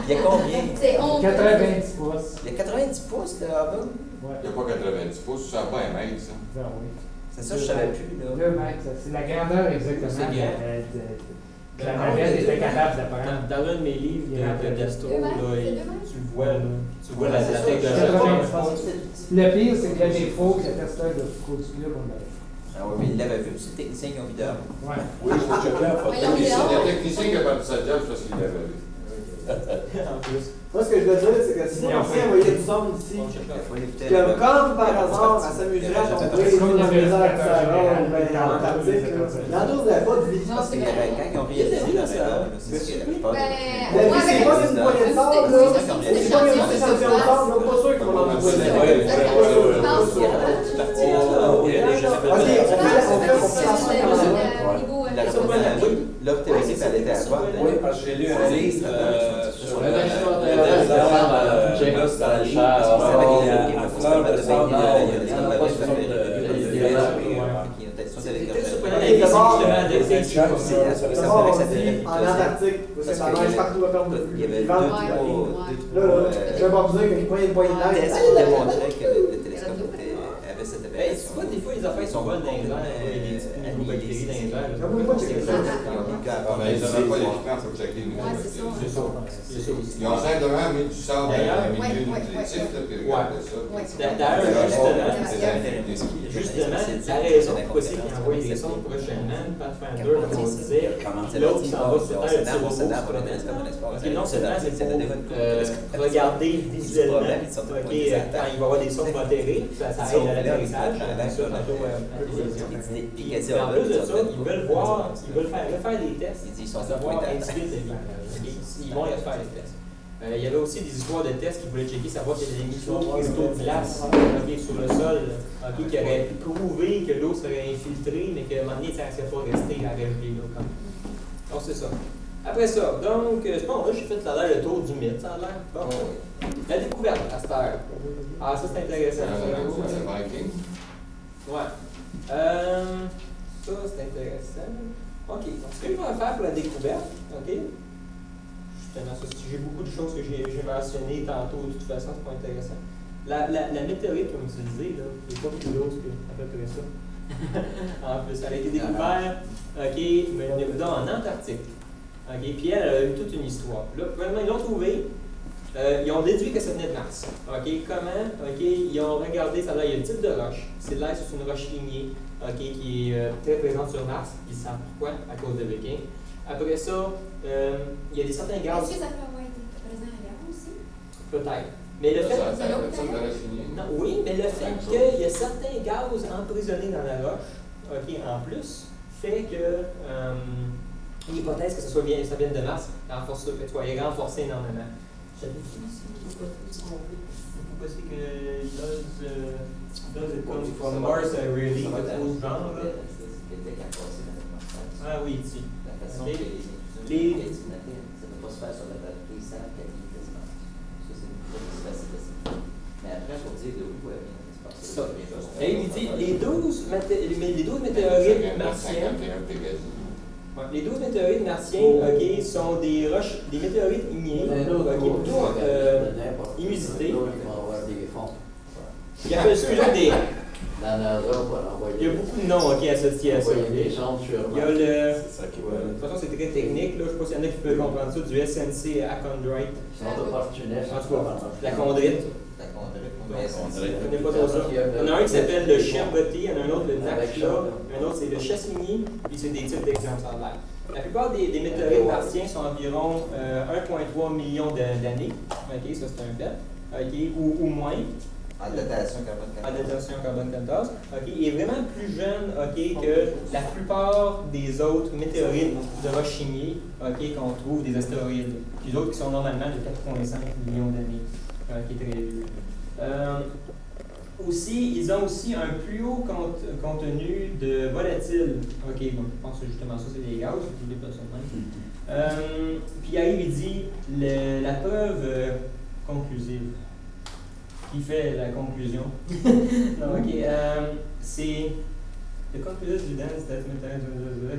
S4: il y a combien?
S6: C'est 11.
S7: 90 pouces.
S4: Il y a 90 pouces de Hubble?
S7: Ouais.
S5: Il n'y a pas 90 pouces, ça n'a pas un mètre, ça.
S7: Ben oui.
S4: C'est ça, je ne savais plus.
S7: 2 mètres, c'est la grandeur exactement.
S2: C'est grand.
S7: La navette était capable d'apprendre.
S2: Dans l'un de mes livres d'astro, tu le vois, tu vois la
S7: C'est
S2: tête de
S7: ça.
S2: la
S7: Le pire, c'est que le défaut, que le testeur de Foucault du Club, on l'avait.
S4: Ah oui, mais il l'avait vu, c'est le technicien qui a envie d'heure.
S7: Ouais.
S1: Oui, il faut checker la photo.
S5: Le technicien qui a pas de sa job parce qu'il l'avait vu.
S2: En plus.
S3: Moi, ce que je veux dire, c'est que si on envoyait du son ici, comme par hasard, elle s'amuserait à tomber dans la misère à Sahara ou bien en Antarctique, il n'en trouverait pas de vie.
S4: Parce qu'il y avait quand ils ont réalisé la méthode, c'est ce que la plupart
S3: Mais c'est pas une poignée de sable, là. C'est pas une échantillon de sable, là. Pas sûr qu'ils vont en trouver.
S4: L'autre théorie, ça allait à quoi?
S1: Oui, parce que j'ai lu un livre sur le James Alchard, à fleur de sable, il y en a pas sur
S3: en Antarctique, parce que ça neige partout à faire
S4: il y avait deux,
S3: je vais pas vous dire qu'il y a une poignée de neige.
S4: tests qui démontraient que le télescope avait cette aberration.
S2: C'est pas des fois les affaires sont bonnes dans les airs, il y a des petites micro-bactéries dans les airs.
S5: Ils n'avaient pas l'équipement pour checker les
S2: C'est ça.
S5: Ils ont simplement mis du sable dans le milieu nutritif, puis regardaient ça.
S2: D'ailleurs, justement, la raison pourquoi c'est qu'ils envoient des sondes prochainement, Pathfinder, comme on disait, l'autre s'en va sur Terre, non seulement c'est pour regarder visuellement, quand il va y avoir des sondes pour atterrir, ça aide à l'atterrissage, puis en plus de ça, ils veulent faire des tests, savoir indiquer de vie. Ils vont y faire des tests. Il y avait aussi des histoires de tests qui voulaient checker, savoir qu'il y avait des micro-cristaux de glace sur le sol qui auraient prouvé que l'eau serait infiltrée, mais qu'à un moment donné, ça ne serait pas resté à rêver. Donc, c'est ça. Après ça, donc, c'est bon, là, j'ai fait le tour du mythe, ça a l'air. Bon. La découverte à cette heure. Ah, ça, c'est intéressant. Ouais. Ça, c'est intéressant. OK. Donc, ce que je vais faire pour la découverte, OK? J'ai beaucoup de choses que j'ai mentionnées tantôt, de toute façon, c'est pas intéressant. La météorite, comme tu disais, n'est pas plus grosse qu'à peu près ça. En plus, elle a été découverte en Antarctique. Puis elle a eu toute une histoire. Là, vraiment, ils l'ont trouvée. Ils ont déduit que ça venait de Mars. Comment? Ils ont regardé, ça là, il y a un type de roche. C'est là, c'est une roche lignée qui est très présente sur Mars. Ils savent pourquoi, à cause de Viking. Après ça, il y a des certains gaz.
S6: Est-ce que ça peut avoir été présent ailleurs aussi?
S2: Peut-être. Mais le fait...
S6: Non,
S2: oui, mais le fait qu'il y a certains gaz emprisonnés dans la roche, OK, en plus, fait que l'hypothèse que ça vienne de Mars est renforcée énormément. J'avais dit ici, vous pensez que does it come from Mars really? Ah oui, ici.
S4: La façon que ça ne peut pas se faire sur la batterie simple quasiment. Ça, c'est une chose facile à simplifier. Mais après, pour dire de où elle vient,
S2: et il dit les 12 météorites martiens. Les 12 météorites martiens, OK, sont des roches, des météorites ignées, plutôt inusités. Il y a des. Il y a beaucoup de noms associés à ça. Il y a le. De toute façon, c'est très technique. Là. Je ne sais pas s'il y en a qui peuvent comprendre ça, du SNC achondrite. En tout cas, la chondrite. Je ne connais pas trop ça. Il y en a un qui s'appelle le Cherboté, il y en a un autre, le Nakshla, un autre, c'est le Chassigny, puis c'est des types d'exemples en l'air. La plupart des météorites martiens sont environ 1,3 million d'années. OK, ça c'est un fait. OK, ou moins.
S4: En datation
S2: carbone 14. OK, il est vraiment plus jeune, OK, que la plupart des autres météorites de roches ignées, OK, qu'on trouve des astéroïdes. Puis les autres qui sont normalement de 4,5 millions d'années, qui est très vieux. Ils ont aussi un plus haut contenu de volatiles. OK, bon, je pense que justement ça, c'est des gaz, je ne pas ça même. Puis il arrive, il dit la preuve conclusive. Qui fait la conclusion. Non, OK, c'est le conclusion du dense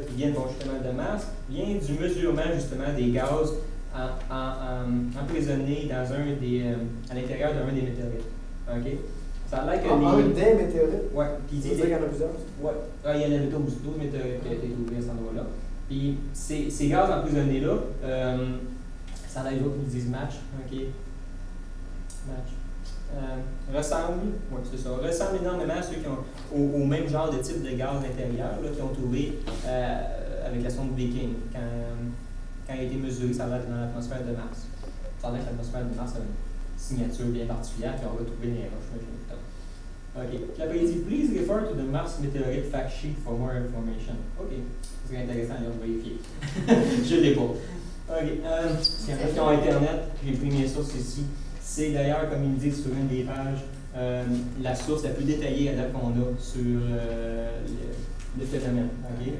S2: qui vient justement de Mars, vient du mesurement justement des gaz emprisonnés dans à l'intérieur d'un des météorites. OK? Ça a l'air que
S3: un des météorites?
S2: Oui. Puis
S3: il y en a plusieurs?
S2: Oui. Il y en avait 12 météorites qui ont été trouvées à cet endroit-là. Puis ces gaz emprisonnés-là, ça a l'air d'autres qui disent match. OK? Match. Ressemblent énormément à ceux qui ont au même genre de type de gaz intérieur qui ont trouvé avec la sonde Viking quand il a été mesuré, ça va être dans l'atmosphère de Mars. Ça a l'air que l'atmosphère de Mars a une signature bien particulière qu'on va trouver dans les roches. OK. Puis après, il dit Please refer to the Mars Meteorite Fact Sheet for more information. OK. C'est intéressant de vérifier. Je ne l'ai pas. OK. S'il y en a qui ont Internet, j'ai pris mes sources ici. C'est d'ailleurs, comme il dit sur une des pages, la source la plus détaillée à date qu'on a sur le phénomène. Okay?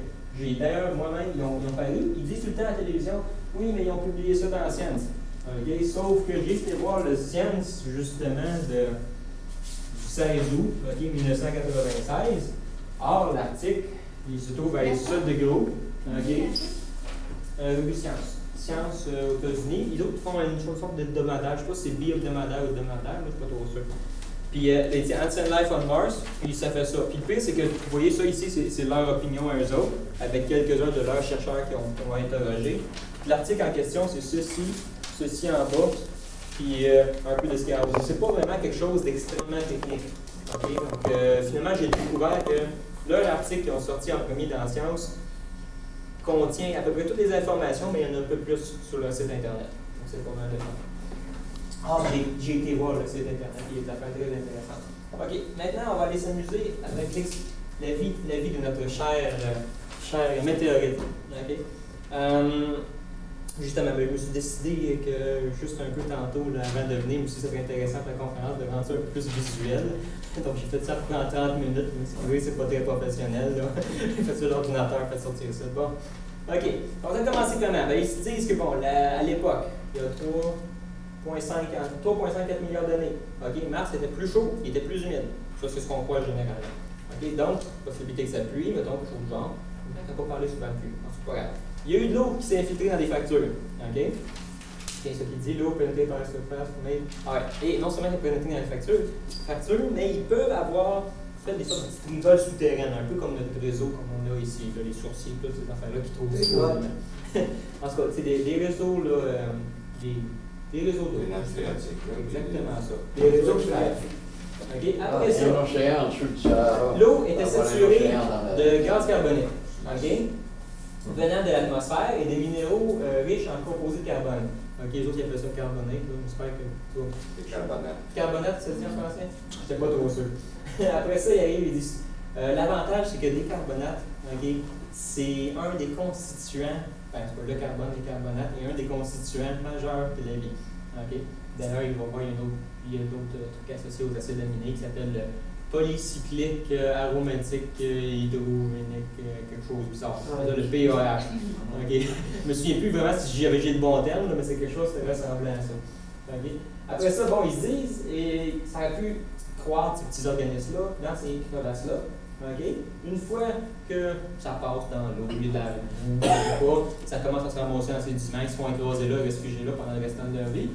S2: D'ailleurs, moi-même, ils ont paru, ils disent tout le temps à la télévision, oui, mais ils ont publié ça dans Science. Okay? Sauf que j'ai été voir le Science, justement, du 16 août 1996. Or, l'article, il se trouve à être ça de gros. Okay? Oui, Science aux États-Unis. Les autres font une sorte d'hebdomadaire. Je ne sais pas si c'est bi-hebdomadaire ou hebdomadaire, mais je ne suis pas trop sûr. Puis, c'est Ancient Life on Mars, puis ça fait ça. Puis le pire, c'est que, vous voyez ça ici, c'est leur opinion à eux autres, avec quelques-uns de leurs chercheurs qui ont interrogé. Puis l'article en question, c'est ceci en bas, puis un peu de ce qu'il y a. C'est pas vraiment quelque chose d'extrêmement technique. Okay? Donc, finalement, j'ai découvert que leur article qu'ils ont sorti en premier dans Science contient à peu près toutes les informations, mais il y en a un peu plus sur leur site Internet. Donc, c'est pas mal de temps. J'ai été voir le site Internet, il y a des affaires très intéressantes. OK, maintenant, on va aller s'amuser avec la vie de notre cher météorite. Okay? Justement, je me suis décidé que juste un peu tantôt, là, avant de venir, aussi, ça serait intéressant pour la conférence de rendre ça un peu plus visuel. Donc, j'ai fait ça pour 30 minutes, mais si vous voyez, c'est pas très professionnel. J'ai fait ça l'ordinateur, fait sortir ça. Bon. OK. On va commencer comment? Ben, ils se disent que, bon, à l'époque, il y a 3,4 milliards d'années. OK. Mars était plus chaud, il était plus humide. Ça, c'est ce qu'on croit généralement. OK. Donc, possibilité que ça pluie, mettons, quelque chose du genre. On ne pas parler souvent de pluie. C'est pas grave. Il y a eu de l'eau qui s'est infiltrée dans des fractures. OK? C'est ce qu'il dit, l'eau pénétrée par la surface. Et non seulement elle est pénétrée dans les fractures, mais ils peuvent avoir fait des sortes de petites rigoles souterraines, un peu comme notre réseau, comme on a ici, là, les sourciers, toutes ces affaires-là qui trouvent ici. En tout cas, c'est des réseaux, là, des réseaux d'eau. Exactement ça. Des réseaux phréatiques. OK? Après ça, l'eau était saturée de gaz carbonique. OK? Venant de l'atmosphère et des minéraux riches en composés de carbone. Les autres, ils appellent ça carbonate. J'espère que tu vois.
S5: C'est carbonate.
S2: Carbonate, ça se dit en français? Je n'étais pas trop sûr. Après ça, il arrive et dit l'avantage, c'est que les carbonates, c'est un des constituants, enfin, c'est pas le carbone, les carbonates, et un des constituants majeurs de la vie. D'ailleurs, il va y avoir il y a d'autres trucs associés aux acides aminés qui s'appellent le polycyclique aromatique hydrogénique, quelque chose de bizarre. Le PAH. Je me souviens plus vraiment si j'ai le bon terme, mais c'est quelque chose qui ressemblait à ça. Après ça, bon, ils se disent, et ça aurait pu croître ces petits organismes-là dans ces crevasses-là. Une fois que ça passe dans l'eau, il y a de la boue, ça commence à se ramasser dans ces sédiments, ils se font écraser là, réfugier là pendant le restant de leur vie.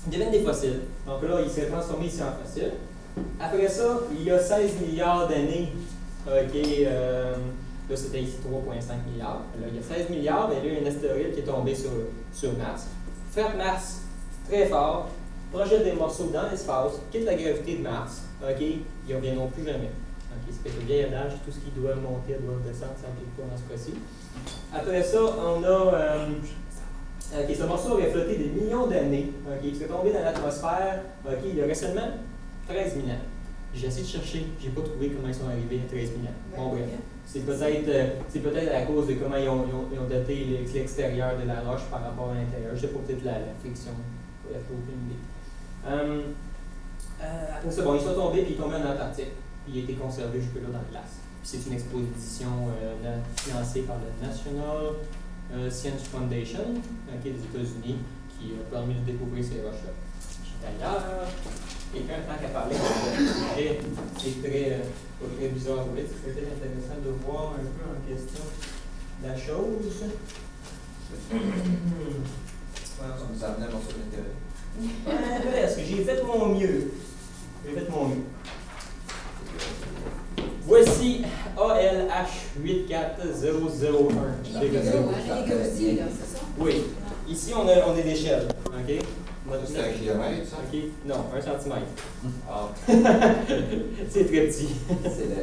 S2: Ils deviennent des fossiles. Donc là, ils se transforment ici en fossiles. Après ça, il y a 16 milliards d'années, là c'était ici 3,5 milliards. Là, il y a 16 milliards, mais là, il y a un astéroïde qui est tombé sur Mars. Frappe Mars très fort, projette des morceaux dans l'espace, quitte la gravité de Mars, ils ne reviendront plus jamais. C'est le vieil adage, tout ce qui doit monter doit descendre, ça n'applique pas dans ce cas-ci. Après ça, on a ce morceau aurait flotté des millions d'années, il serait tombé dans l'atmosphère il y aurait seulement 13 000 ans. J'ai essayé de chercher, je n'ai pas trouvé comment ils sont arrivés à 13 000 ans. Bon, bref. C'est peut-être à cause de comment ils ont daté l'extérieur de la roche par rapport à l'intérieur. Je ne sais pas, peut-être la friction. Il n'y a aucune idée. Après ça, bon, ils sont tombés et ils sont tombés en Antarctique. Puis il a été conservé jusque-là dans la glace. Puis c'est une exposition financée par le National Science Foundation des États-Unis qui a permis de découvrir ces roches-là. D'ailleurs, quelqu'un tant qu'à parler c'est très bizarre. Oui, c'est peut-être intéressant de voir un peu en question la chose.
S4: Ça nous amène à mon d'intérêt.
S2: Est-ce que j'ai fait mon mieux? Voici ALH84001. Oui. Ici, on a des échelles.
S5: C'est 1 kilomètre, ça?
S2: Non, 1 centimètre.
S4: Ah.
S2: C'est très petit.
S4: C'est le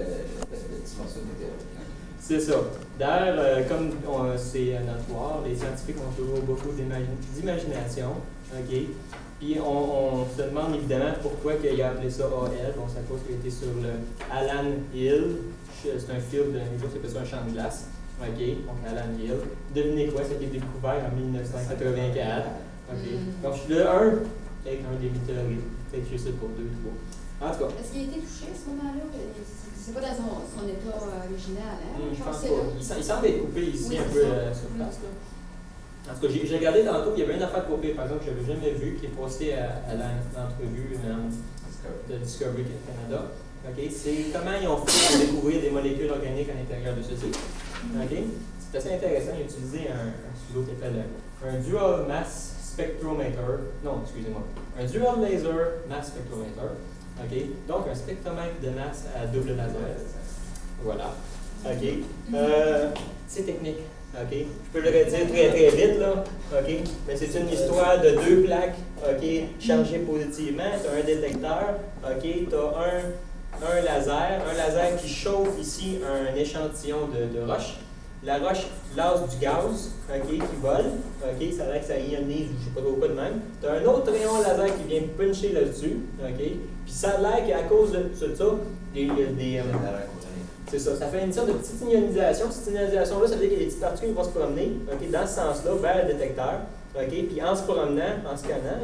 S4: petit morceau de météorite.
S2: C'est ça. D'ailleurs, comme c'est notoire, les scientifiques ont toujours beaucoup d'imagination. Puis on se demande évidemment pourquoi il a appelé ça AL. Bon, c'est à cause qu'il était sur le Alan Hill. C'est un field de niveau, c'est ça un champ de glace. Donc Alan Hill. Devinez quoi, ça a été découvert en 1984. Donc le 1, peut-être un des météorites. Peut-être je sais pas, 2, 3. En tout cas.
S6: Est-ce qu'il a été touché à ce moment-là? C'est pas dans son état original, hein?
S2: Je pense pas. Il semble être coupé ici un peu sur place. En tout cas, j'ai regardé tantôt, il y avait une affaire coupée, par exemple, que je n'avais jamais vue, qui est postée à l'entrevue de Discovery Canada. C'est comment ils ont fait pour découvrir des molécules organiques à l'intérieur de ceci. C'est assez intéressant. Ils ont utilisé un studio qui s'appelle un Dual Mass Spectrometer. Non, excusez-moi. Un Dual Laser Mass Spectrometer. Donc, un spectromètre de masse à double laser. Voilà. C'est technique. Je peux le redire très très vite, là. Mais c'est une histoire de 2 plaques chargées positivement. Tu as un détecteur. Tu as un laser qui chauffe ici un échantillon de roche. La roche lance du gaz qui vole. Ça a l'air que ça ionise, je ne sais pas trop quoi de même. Tu as un autre rayon laser qui vient puncher là-dessus. Puis ça a l'air qu'à cause de ça, c'est ça. Ça fait une sorte de petite ionisation. Cette ionisation-là, ça veut dire que les petites particules vont se promener dans ce sens-là vers le détecteur. Puis en se promenant, en scannant,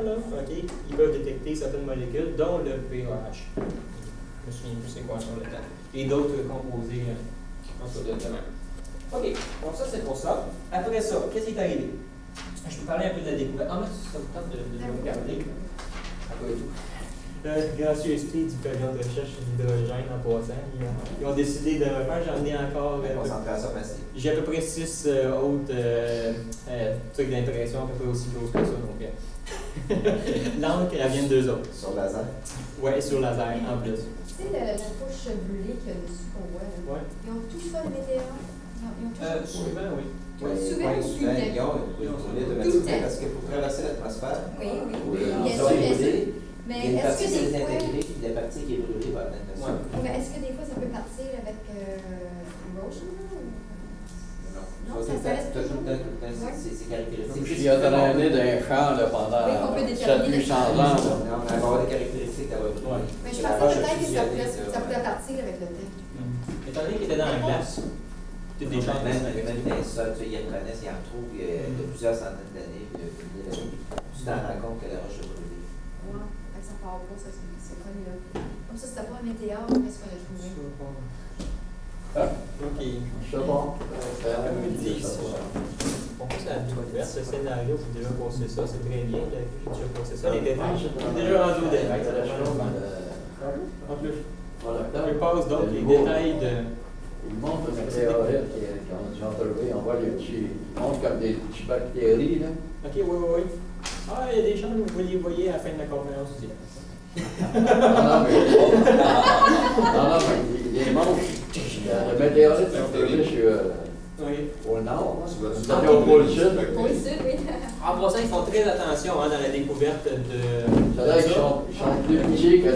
S2: ils peuvent détecter certaines molécules, dont le pH. Je me souviens plus c'est quoi sur le temps. Et d'autres composés en soi de même. OK, donc ça c'est pour ça. Après ça, qu'est-ce qui est arrivé? Je peux parler un peu de la découverte. Ah, mais ça vous tente de regarder. Après tout. Le gracieux esprit du pavillon de recherche sur l'hydrogène en passant. Ils ont décidé de refaire. J'en ai encore.
S4: Concentration massive.
S2: J'ai à peu près 6 autres trucs d'impression à peu près aussi grosses que ça. Donc, l'encre, elle vient de 2 autres.
S4: Sur laser?
S2: Oui, sur laser en plus.
S6: Tu sais, la couche brûlée qu'il y a dessus qu'on voit, là. Ils ont tout ça, les météores?
S2: Souvent, oui.
S6: Souvent,
S4: ils ont brûlé automatiquement parce que pour traverser l'atmosphère,
S6: bien sûr. Mais est-ce que des fois...
S4: la partie qui est brûlée va être
S6: Mais est-ce que des fois ça peut partir avec erosion? Non, ça reste toujours.
S4: C'est caractéristique.
S1: Je suis entraîné d'un champ là, pendant 700 ans.
S4: On va avoir des caractéristiques d'avoir.
S6: Mais je pensais peut-être que ça pouvait partir avec le temps.
S2: Étant donné qu'il était dans la glace, tu des chances.
S4: Même dans les sols, il y a une connaisse, il y en retrouve il y a plusieurs centaines d'années, puis tu t'en rends compte que la roche a brûlé.
S6: Oui, ça part pas, ça, c'est connu là. Comme ça, c'était pas un météore, qu'est-ce qu'on a trouvé?
S2: Ok.
S1: C'est bon.
S2: On passe à la découverte. Ce scénario, j'ai déjà posé ça, c'est très bien. J'ai déjà posé ça. Les détails, j'ai déjà rendu aux détails. En plus, je passe donc les détails de.
S1: Il montre une météorite qu'ils ont trouvé. On voit les petits. Ils montrent comme des petites bactéries. Là.
S2: Ok, oui. Ah, il y a des gens que vous les voyez à la fin de la conférence aussi.
S1: non, mais les montrent. Le météorite qui ont trouvé au nord. C'est au pôle sud.
S6: Pôle sud, oui.
S2: En passant, ils font très attention dans la découverte de.
S1: C'est vrai qu'ils sont plus petits que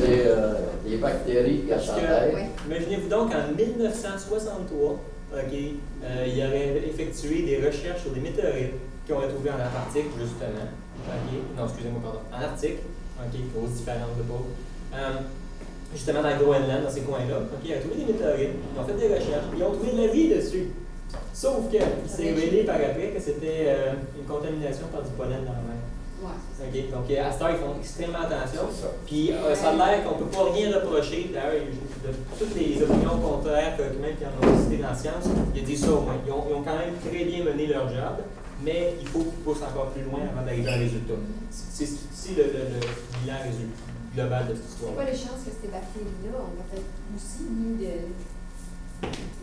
S1: des bactéries qui sont terre.
S2: Imaginez-vous donc en 1963, il aurait effectué des recherches sur des météorites qui ont été trouvés en Antarctique, justement. Non, excusez-moi, pardon. En Arctique, grosse différence de pôle. Justement dans le Groenland, dans ces coins-là. Ils ont trouvé des météorites, ils ont fait des recherches, ils ont trouvé de la vie dessus. Sauf qu'il s'est révélé par après que c'était une contamination par du pollen dans la mer.
S6: Ouais.
S2: Donc à ce temps, ils font extrêmement attention. Puis ça a l'air qu'on ne peut pas rien reprocher. D'ailleurs, de toutes les opinions contraires, même qui en ont cité dans la science, ils disent ça au moins. Ils ont quand même très bien mené leur job, mais il faut qu'ils poussent encore plus loin avant d'arriver à un résultat. C'est le bilan global de cette histoire.
S6: C'est quoi les chances que ces bactéries-là ont peut-être aussi mis de.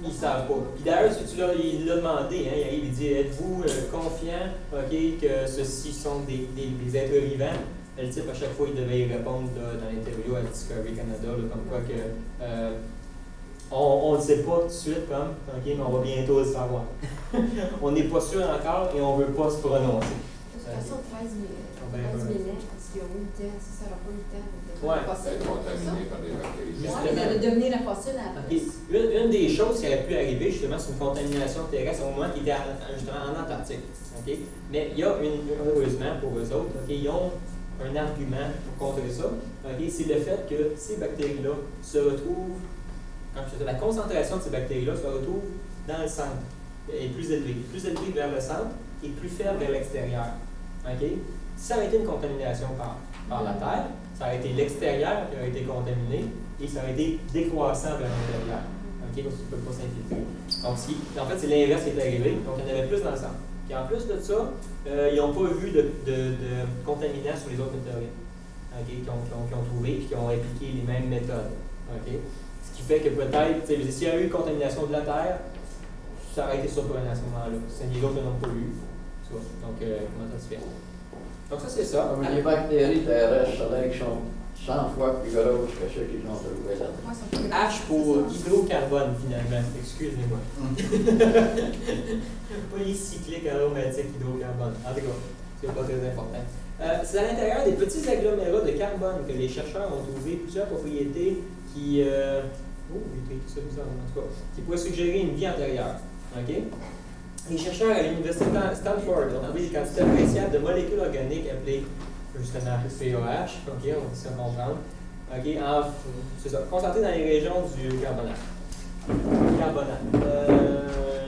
S2: Ils ne savent pas. Puis d'ailleurs, il l'a demandé, hein, il arrive, il dit êtes-vous confiant que ceux-ci sont des êtres vivants? Le type, à chaque fois, il devait y répondre là, dans l'interview à Discovery Canada, là, comme quoi que on ne le sait pas tout de suite, mais on va bientôt le savoir. On n'est pas sûr encore et on ne veut pas se prononcer.
S6: De toute façon, 13 000 ans, parce qu'ils ont eu le temps, ça n'aura pas eu le temps
S5: d'être contaminé par des bactéries.
S6: De devenir un fossile à la place.
S2: Une des choses qui aurait pu arriver, justement, c'est une contamination terrestre au moment qu'il était justement en Antarctique. Mais il y a heureusement pour eux autres, ils ont un argument contre ça. C'est le fait que ces bactéries-là se retrouvent, la concentration de ces bactéries-là se retrouve dans le centre, est plus élevée vers le centre et plus faible vers l'extérieur. Si ça avait été une contamination par la Terre, ça aurait été l'extérieur qui aurait été contaminé et ça aurait été décroissant vers l'intérieur. Parce qu'il ne peut pas s'infiltrer. Donc, en fait, c'est l'inverse qui est arrivé. Donc, il y en avait plus dans le centre. Et en plus de ça, ils n'ont pas vu de contaminants sur les autres météorites qu'ils ont trouvés et qui ont appliqué les mêmes méthodes. Ce qui fait que peut-être, s'il y a eu une contamination de la Terre, ça aurait été surprenant à ce moment-là. Les autres n'ont pas eu. Donc, comment ça se fait? Donc, ça, c'est ça.
S1: Les bactéries terrestres, ça a l'air qu'ils sont 100 fois plus grosses que ceux qu'ils ont trouvés là.
S2: H pour hydrocarbone, finalement. Excusez-moi. Polycyclique aromatique hydrocarbone. En tout cas, c'est pas très important. C'est à l'intérieur des petits agglomérats de carbone que les chercheurs ont trouvé plusieurs propriétés qui pourraient suggérer une vie antérieure. Les chercheurs à l'Université de Stanford ont trouvé des quantités appréciables de molécules organiques appelées justement COH, on va se comprendre, c'est ça, concentrées dans les régions du carbonate.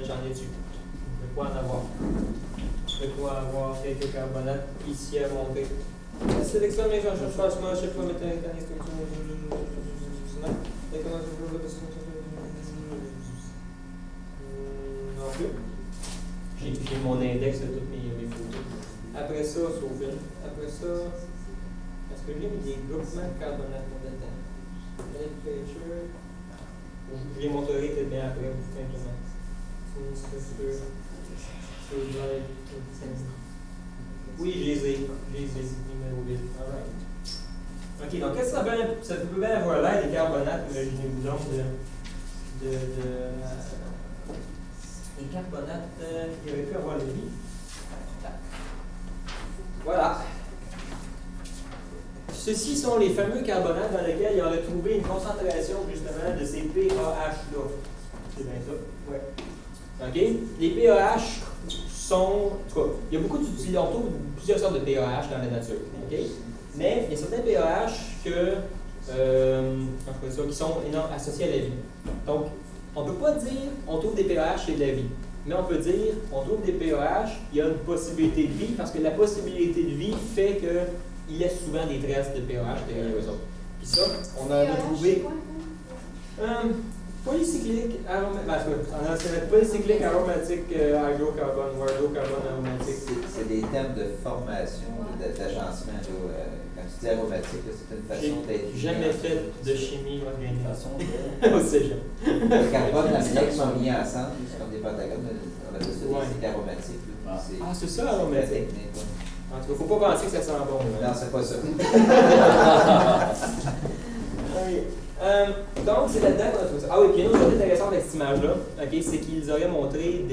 S2: J'en ai dessus. Je vais pas en avoir. Je vais pas avoir quelques carbonates ici à montrer. Sélectionne les gens, je passe moi, je sais pas mettre un instruction. Non plus. J'ai mon index de toutes mes photos. Après ça, Sauville. Après ça, est-ce que j'ai mis des groupements de carbonate là-dedans? Je les montrerai peut-être bien après, simplement. Oui, je les ai. Numéro 8. Alright. Ok, donc qu'est-ce que ça peut bien avoir l'air des carbonates, imaginez-vous donc, les carbonates qui auraient pu avoir la vie. Voilà. Ceux-ci sont les fameux carbonates dans lesquels il aurait trouvé une concentration justement de ces pH-là. C'est bien ça? Ouais. OK? Les PAH sont. En tout cas, il y a beaucoup d'utilisateurs, on trouve plusieurs sortes de PAH dans la nature. OK? Mais il y a certains PAH qui sont associés à la vie. Donc, on ne peut pas dire on trouve des PAH et de la vie. Mais on peut dire on trouve des PAH, il y a une possibilité de vie, parce que la possibilité de vie fait qu'il laisse souvent des traces de PAH derrière eux autres. Puis ça, on a retrouvé. Polycyclique aromatique hydrocarbone ou hydrocarbone aromatique.
S4: C'est des termes de formation, d'agencement. Quand tu dis aromatique, c'est une façon d'être.
S2: J'ai jamais fait de chimie organique. Au cégep.
S4: Le carbone et l'amiante sont liés ensemble, c'est comme des pentagones, on appelle ça des aromatiques.
S2: Ah, c'est ça, aromatique. En tout cas, il ne faut pas penser que ça sent bon.
S4: Non, c'est pas ça.
S2: Donc, c'est là-dedans qu'on a trouvé ça. Ah oui, puis une autre chose intéressante avec cette image-là, okay, c'est qu'ils auraient montré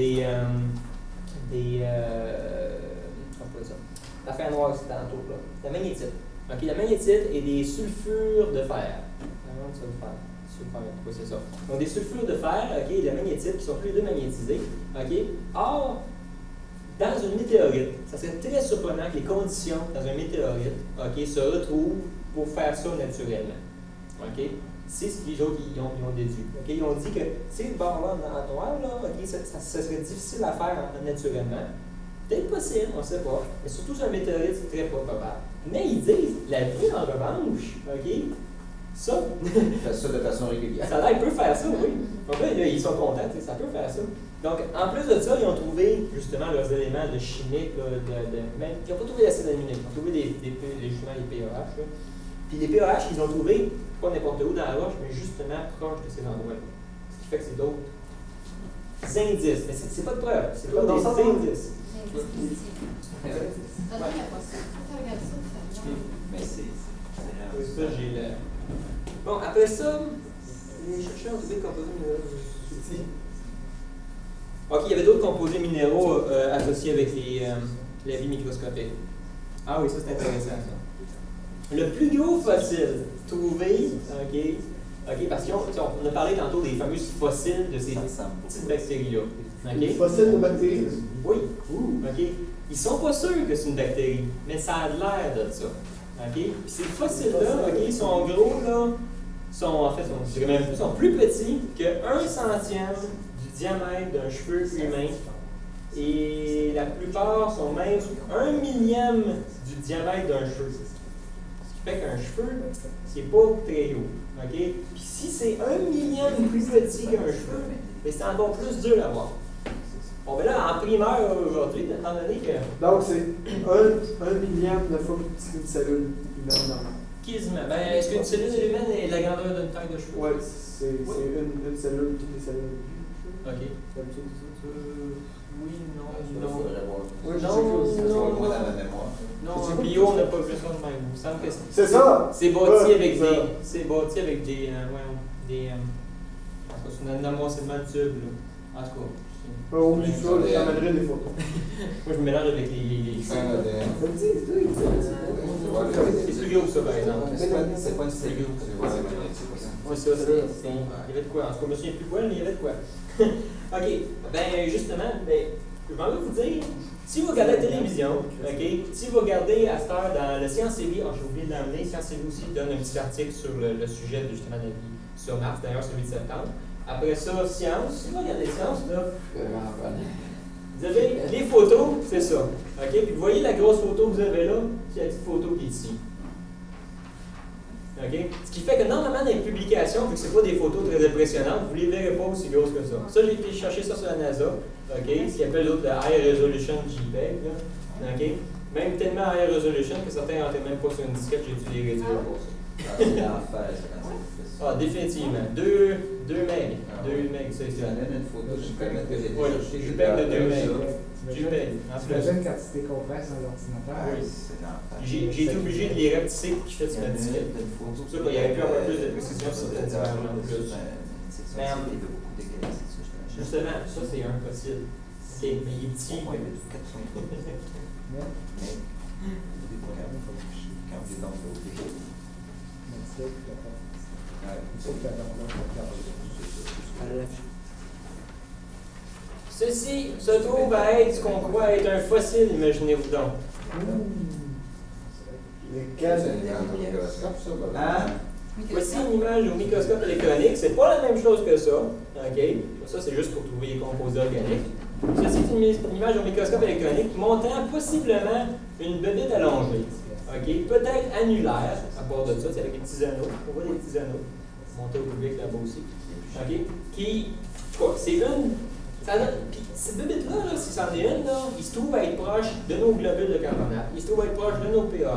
S2: l'affaire noire, c'était tantôt, là. La magnétite. Okay, la magnétite et des sulfures de fer. Oui, c'est ça. Donc, des sulfures de fer, okay, et de la magnétite, qui sont tous les deux magnétisés. Okay. Or, dans une météorite, ça serait très surprenant que les conditions dans un météorite, okay, se retrouvent pour faire ça naturellement. Okay. C'est ce que les autres ils ont déduit. Okay. Ils ont dit que ces barres-là en noir, okay, ça serait difficile à faire naturellement. Peut-être possible, on ne sait pas. Mais surtout sur un météorite, c'est très probable. Mais ils disent, la vie en revanche, okay, ça.
S4: Fait ça de façon régulière.
S2: Ça a l'air, peut faire ça, oui. Donc là, ils sont contents, ça peut faire ça. Donc, en plus de ça, ils ont trouvé justement leurs éléments de chimiques, même, ils n'ont pas trouvé l'acide aminé, ils ont trouvé justement les PAH. Là. Puis les PAH qu'ils ont trouvés, pas n'importe où dans la roche, mais justement proche de ces endroits-là. Ce qui fait que c'est d'autres indices. Mais c'est pas de preuve, c'est pas des indices.
S4: Mais c'est
S2: ça, j'ai le. Bon, après ça, les chercheurs ont trouvé des composés minéraux. OK, il y avait d'autres composés minéraux associés avec la vie microscopique. Ah oui, ça c'est intéressant ça. Le plus gros fossile trouvé, OK, parce qu'on a parlé tantôt des fameux fossiles de ces petites bactéries-là.
S3: Les fossiles de bactéries?
S2: Oui. OK. Ils sont pas sûrs que c'est une bactérie, mais ça a l'air de ça. OK? Puis ces fossiles-là, OK, sont gros, là, sont plus petits que 1 centième du diamètre d'un cheveu humain. Et la plupart sont même 1 millième du diamètre d'un cheveu. Ce qui fait qu'un cheveu, c'est pas très haut. OK? Puis si c'est 1 millième plus petit qu'un cheveu, c'est encore plus dur à voir. Bon, ben là, en primaire aujourd'hui, étant donné que.
S3: Donc, c'est 1 millième de fois plus petit qu'une cellule humaine normale.
S2: Quasiment. Ben, est-ce qu'une cellule humaine est la grandeur d'une taille de cheveu?
S3: Oui, c'est une cellule, toutes les cellules.
S2: OK. Oui, non.
S4: Oui,
S2: non.
S4: Moi, dans ma mémoire.
S2: Non, en bio, on n'a pas vu ça de même. Il me semble que
S3: c'est ça!
S2: C'est bâti avec des. C'est bâti avec des. C'est un amoncellement de tubes, là. En tout cas.
S3: Oublie ça, j'amènerai des photos.
S2: Moi, je me mélange avec les. C'est plus gros que ça, par exemple.
S4: C'est pas une cellule.
S2: Oui, ça, c'est. Il y avait de quoi. En tout cas, je me souviens plus quoi, mais il y avait de quoi. OK. Ben, justement, je vais vous dire, si vous regardez la télévision, OK, si vous regardez à cette heure dans le Science TV, j'ai oublié de l'amener, Science TV aussi donne un petit article sur le sujet justement de la vie sur Mars, d'ailleurs, celui de septembre. Après ça, Science, si vous regardez Science, là, vous avez les photos, c'est ça. OK? Puis vous voyez la grosse photo que vous avez là, puis la petite photo qui est ici. OK? Ce qui fait que normalement, dans les publications, vu que ce n'est pas des photos très impressionnantes, vous ne les verrez pas aussi grosses que ça. Ça, j'ai été chercher ça sur la NASA, OK? Ce qu'ils appellent l'autre le High Resolution JPEG. Là. OK? Même tellement High Resolution que certains n'entraient même pas sur une disquette, j'ai dû les réduire pour ça.
S4: C'est l'enfer, ça.
S2: Ah, définitivement. 2 MB. 2 MB, c'est ça.
S4: Même une photo, je peux mettre que j'ai déjà cherché.
S2: JPEG de 2 MB. JPEG.
S7: T'imagines quand tu décompresses un ordinateur?
S4: Oui, c'est l'enfer.
S2: J'ai été obligé de les rapetisser pour qu'ils fassent ma disquette. C'est pour ça qu'il y aurait pu avoir plus de précision sur cette différence en plus. Mais justement, ça c'est un fossile. Mais il est petit.
S4: Quand on est dans le
S2: Ceci se trouve à être ce qu'on croit être un fossile, imaginez-vous donc.
S3: Lequel?
S2: Hein? Voici une image au microscope électronique. C'est pas la même chose que ça. OK? Ça, c'est juste pour trouver les composés organiques. Ceci est une image au microscope électronique montrant possiblement une bébête allongée. OK? Peut-être annulaire, à part de ça, c'est avec des petits anneaux. On voit des petits anneaux. Monter au public là-bas aussi. OK? Qui, quoi, c'est une. Puis cette bébête-là, là, si c'en est une, là, il se trouve à être proche de nos globules de carbonate. Il se trouve à être proche de nos pH.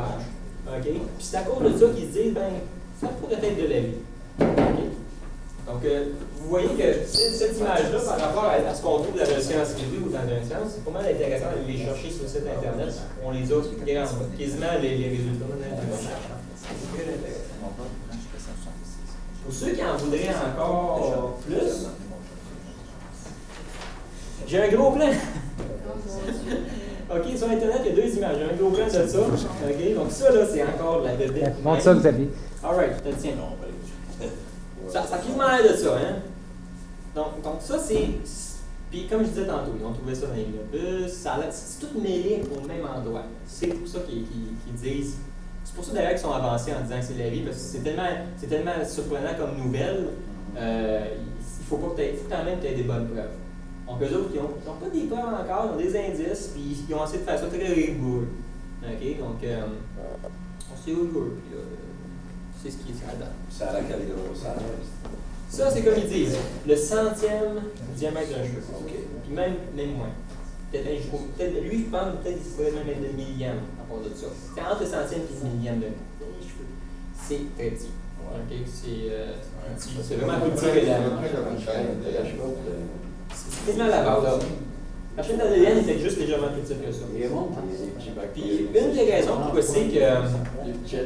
S2: OK? Puis c'est à cause de ça qu'ils se disent, ben, ça pourrait être de la vie. Okay? Donc, vous voyez que cette image-là, par rapport à ce qu'on trouve dans la science privée ou dans une science, c'est pas mal intéressant d'aller les chercher sur le site Internet. On les a quasiment les résultats de la recherche. C'est très intéressant. Pour ceux qui en voudraient encore plus, j'ai un gros plan. OK, sur Internet, il y a 2 images. J'ai un gros plan de ça. OK, donc ça, là, c'est encore de la bébête.
S7: Montre ça, Xavier.
S2: All right, je te tiens. Ça a quasiment l'air de ça, hein? Donc ça, c'est... Puis comme je disais tantôt, ils ont trouvé ça dans les globus, c'est tout mêlé au même endroit. C'est pour ça qu'ils disent... C'est pour ça d'ailleurs qu'ils sont avancés en disant que c'est la vie, parce que c'est tellement surprenant comme nouvelle, il faut quand même que tu aies des bonnes preuves. Donc eux autres, ils n'ont pas des preuves encore, ils ont des indices, puis ils ont essayé de faire ça très rigoureux. OK? Donc, on sait rigoureux, puis c'est ce qui est ça.
S1: Ça a la qualité
S2: ça, c'est comme ils disent, le centième diamètre d'un cheveu. Okay. Puis même moins. Peut-être lui, je pense, peut-être qu'il pourrait même être le millième à part de ça. C'est entre le centième et le millième de cheveux. C'est très petit. Okay? C'est vraiment plus petit que la c'est tellement la base. La chaîne d'ADN était juste légèrement plus petite que ça. Puis une des raisons pourquoi c'est que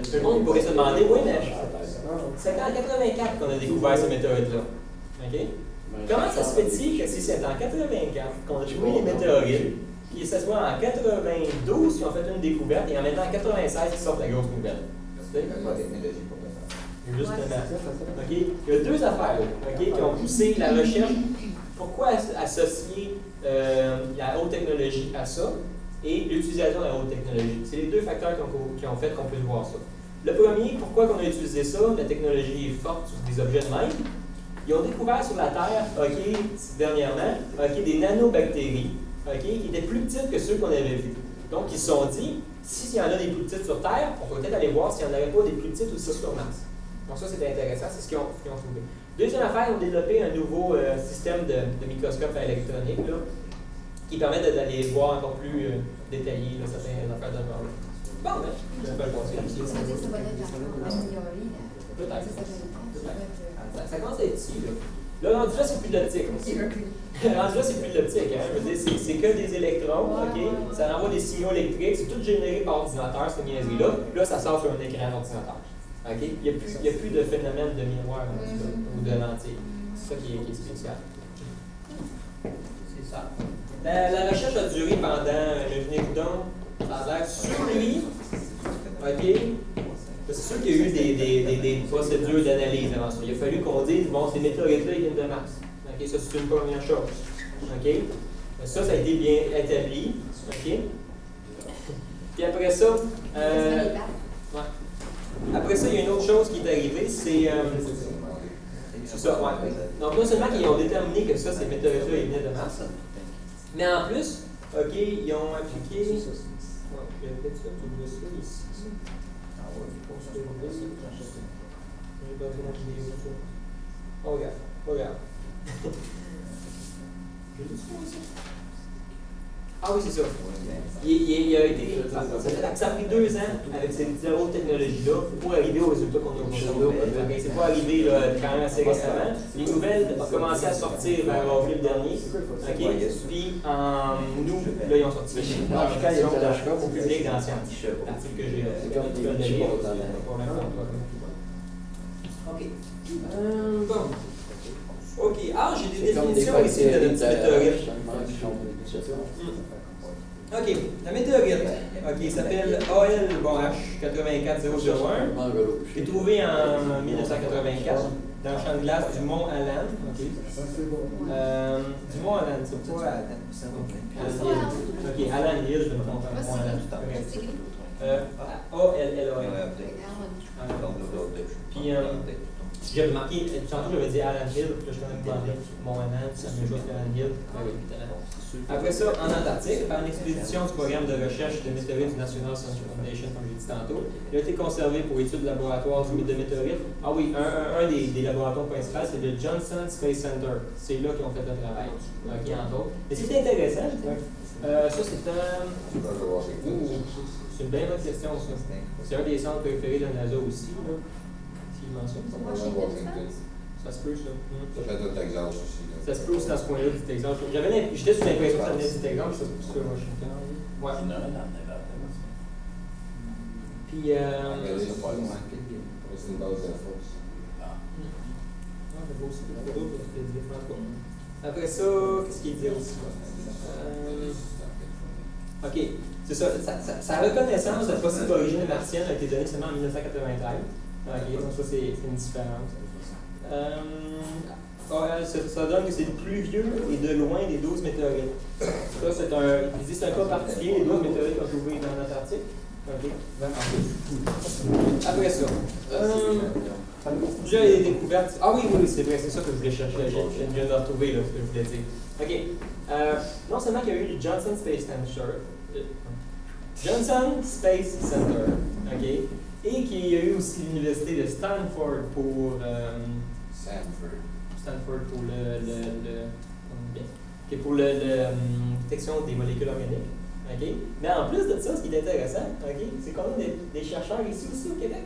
S2: tout le monde pourrait se demander, oui, mais c'est en 84 qu'on a découvert ces météorites-là. OK? Comment ça se fait-il que si c'est en 84 qu'on a trouvé les météorites, puis que ce soit en 92 qu'ils ont fait une découverte, et en maintenant en 96 qu'ils sortent la grosse nouvelle? Justement. OK? Il y a 2 affaires okay, qui ont poussé la recherche. Pourquoi associer la haute technologie à ça et l'utilisation de la haute technologie? C'est les 2 facteurs qui ont fait qu'on puisse voir ça. Le premier, pourquoi on a utilisé ça? La technologie est forte sur des objets de même. Ils ont découvert sur la Terre, OK, dernièrement, OK, des nanobactéries, OK, qui étaient plus petites que ceux qu'on avait vus. Donc, ils se sont dit, s'il y en a des plus petites sur Terre, on peut peut-être aller voir s'il n'y en avait pas des plus petites aussi sur Mars. Donc ça, c'est intéressant, c'est ce qu'ils ont trouvé. Deuxième affaire, ils ont développé un nouveau système de microscope électronique là, qui permet d'aller voir encore plus détaillé certaines affaires de genre. Bon, ben, je vais le continuer.
S6: Ça veut dire que ça va être amélioré.
S2: Peut-être. Ça commence à être ici. Là, rendu là, c'est plus de l'optique. Rendu là, c'est plus de l'optique. Hein? Je veux dire, c'est que des électrons, OK? Ça envoie des signaux électriques, c'est tout généré par ordinateur, cette niaiserie-là. Là, ça sort sur un écran d'ordinateur. Okay? Il n'y a plus de phénomène de miroir ou de lentille. C'est ça qui est spécial. C'est ça. La recherche a duré pendant, imaginez-vous donc, ça a l'air sur lui. OK? C'est sûr qu'il y a eu des procédures d'analyse avant ça. Il a fallu qu'on dise, bon, ces météorites-là, ils viennent de Mars. OK? Ça, c'est une première chose. OK? Ça a été bien établi. OK? Puis après ça, ouais. Après ça, il y a une autre chose qui est arrivée, c'est ça, ouais. Donc, non seulement qu'ils ont déterminé que ça, ces météorites-là, ils venaient de Mars, mais en plus, OK, ils ont appliqué. Ouais, je vais peut-être trouver ça ici. Oh, regarde. Ah oui, c'est ça. Il a été. Ça a pris 2 ans avec cette haute technologie-là pour arriver au résultat qu'on a aujourd'hui. C'est pas arrivé là, quand même assez récemment. Les nouvelles ont commencé à sortir vers avril dernier. Okay? Puis en août, là, ils ont sorti au public dans Science. L'article que j'ai là. OK. Bon. OK. Ah, j'ai des définitions ici de notre météorite. OK. La météorite, OK, s'appelle AL H 84001. Est trouvée en 1984. dans le champ de glace du Mont Allen. OK.
S3: Ça, c'est bon.
S2: Du Mont Allen, c'est pas Allen Hill. OK, Allen Hill, je me trompe pas. Mont Allen. A-L-L-A-N. Puis, j'ai remarqué, tantôt j'avais dit Allen Hill, puis là je t'en ai demandé Mont Allen, c'est la même chose qu'Allen Hill. Après ça, en Antarctique, par une expédition du programme de recherche de météorites du National Science Foundation, comme j'ai dit tantôt, il a été conservé pour études laboratoires du mythe de météorites. Ah oui, un des laboratoires principaux, c'est le Johnson Space Center. C'est là qu'ils ont fait le travail, OK, entre autres. Mais c'est intéressant, ça c'est c'est une bien bonne question, ça. C'est un des centres préférés de la NASA aussi, là. S'il mentionne ça. Ça se peut, ça.
S5: Ça fait au Texas aussi.
S2: Ça se peut aussi dans ce coin-là du Texas. J'étais sous l'impression que ça venait du Texas, mais ça se peut sur Washington. Ouais. Puis,
S5: c'est une base de force.
S2: Après ça, qu'est-ce qu'il dit aussi? OK. C'est ça. Sa reconnaissance de la possible origine martienne a été donnée seulement en 1993. OK, donc ça, c'est une différence. Ça donne que c'est le plus vieux et de loin des 12 météorites. Ça, c'est un cas particulier, les 12 météorites qu'on trouve dans l'Antarctique. OK, vraiment. Après ça, déjà les découvertes. Ah oui, c'est vrai, c'est ça que je voulais chercher. Je viens de retrouver là, ce que je voulais dire. OK. Non seulement qu'il y a eu le Johnson Space Center, OK, et qu'il y a eu aussi l'université de Stanford pour la détection des molécules organiques. Okay? Mais en plus de ça, ce qui est intéressant, okay, c'est qu'on a des chercheurs ici aussi au Québec.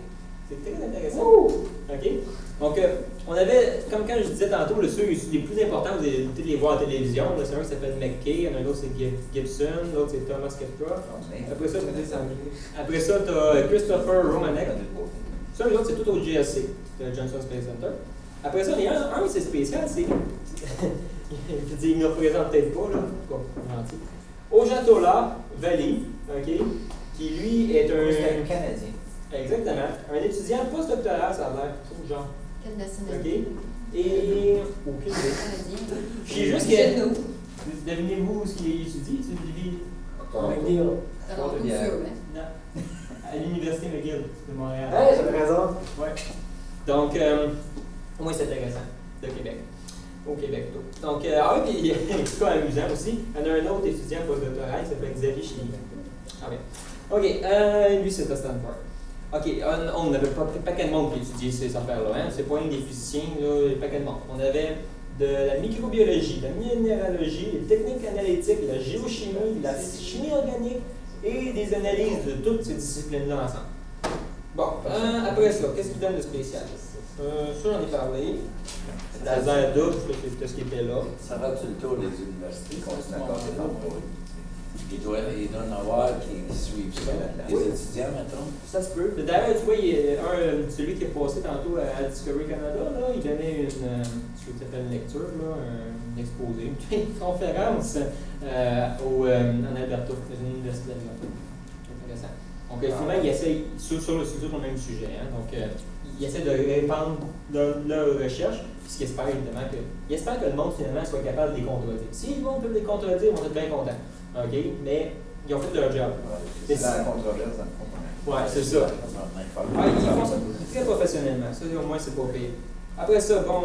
S2: C'est très intéressant. Okay? Donc, on avait, comme quand je disais tantôt, ceux les plus importants, vous allez peut-être les voir à la télévision. C'est un qui s'appelle McKay, il y en a un autre c'est Gibson, l'autre c'est Thomas Kepler. Après ça, tu as Christopher Romanek. Ça, l'autre c'est tout au GSC, le Johnson Space Center. Après ça, il y en a un, c'est spécial, c'est. Il ne représente peut-être pas, là. Ojatola Valley, okay, qui lui est un
S4: Canadien.
S2: Exactement. Un étudiant postdoctoral, ça a l'air, genre.
S6: Quelle nationalité?
S2: OK. Et. Aucune idée. Je sais juste que. Devinez-vous ce qu'il étudie? McGill. Non. À l'Université McGill de Montréal.
S3: Hey, j'avais raison.
S2: Ouais. Donc, au moins c'est intéressant, de Québec. Au Québec, tout. Donc, oui, puis il y a un petit cas amusant aussi. Il y en a un autre étudiant postdoctoral qui s'appelle Xavier Chini. Ah oui. OK, lui, c'est à Stanford. OK, on n'avait pas un paquet de monde qui étudiait ces affaires-là. Hein? C'est pas une des physiciens, là, un paquet de monde. On avait de la microbiologie, de la minéralogie, des techniques analytiques, de la géochimie, de la chimie organique et des analyses de toutes ces disciplines-là ensemble. Bon, après ça, qu'est-ce qu'il donne de spécial? Ça, j'en ai parlé. Laser double, c'est ce qui était là.
S1: Ça va tout le tour des universités qu'on se d'accord des membres. Il doit en avoir qui suivent ça. Les étudiants, mettons.
S2: Ça se peut. D'ailleurs, tu vois, celui qui est passé tantôt à Discovery Canada, là, il donnait ce que tu appelles une lecture, là, un exposé, une conférence en Alberta, dans une université d'Alberta. Intéressant. Donc, finalement, il essaye sur le même sujet. Hein, donc, il essaie de répandre leur recherche, puis ce qu'il espère évidemment il espère que le monde finalement soit capable de les contredire. Si le monde peut les contredire, on va être bien content. OK? Mais ils ont fait leur job.
S4: C'est la controverse, dans le fond.
S2: Oui, c'est ça. Ils font ça très professionnellement. Ça, au moins, c'est pas pire. Après ça, bon,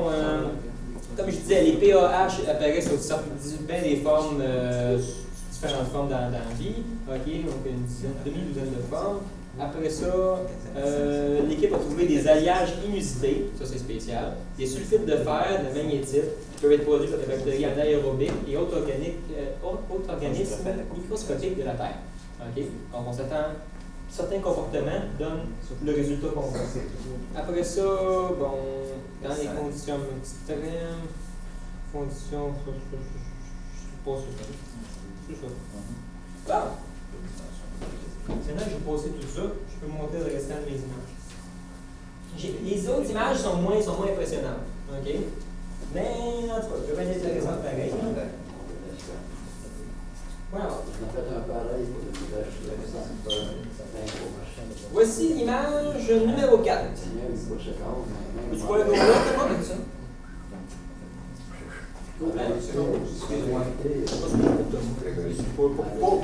S2: comme je disais, les PAH apparaissent sur bien des formes, différentes formes dans la vie. OK? Donc, une demi-douzaine de formes. Après ça, l'équipe a trouvé des alliages inusités, ça c'est spécial, des sulfites de fer, de magnétite, qui peuvent être produits par des bactéries anaérobiques et autres organismes microscopiques de la Terre. Okay? Donc on s'attend, certains comportements donnent le résultat qu'on veut. Après ça, bon, dans les conditions extrêmes, conditions, je sais pas c'est ça. Bon. Maintenant que j'ai posé tout ça, je peux montrer le restant de mes images. Les autres images sont moins impressionnantes. OK? Mais en tout cas, c'est bien intéressant pareil. Voilà.
S1: On a fait un pareil pour le village.
S2: Voici l'image numéro 4. Tu vois le gros là, comment ça?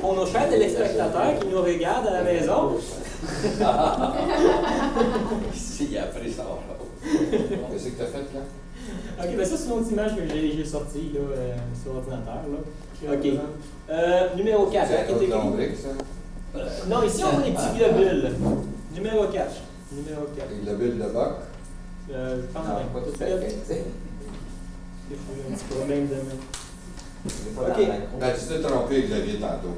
S2: Pour nos chers téléspectateurs qui nous regardent à la maison.
S1: Ici, il a pris ça.
S5: Qu'est-ce que tu as fait là?
S2: Ok, ben ça c'est une autre image que j'ai sortie là, sur l'ordinateur. Ok. Numéro 4.
S5: C'est un autre lombric, ça?
S2: Non, ici on voit les petits globules. Numéro 4. Numéro 4.
S5: Les globules de Bock?
S2: Je pense
S4: pas tout à fait.
S2: un petit problème de main.
S4: OK.
S5: Ben, tu t'es trompé, Xavier, tantôt.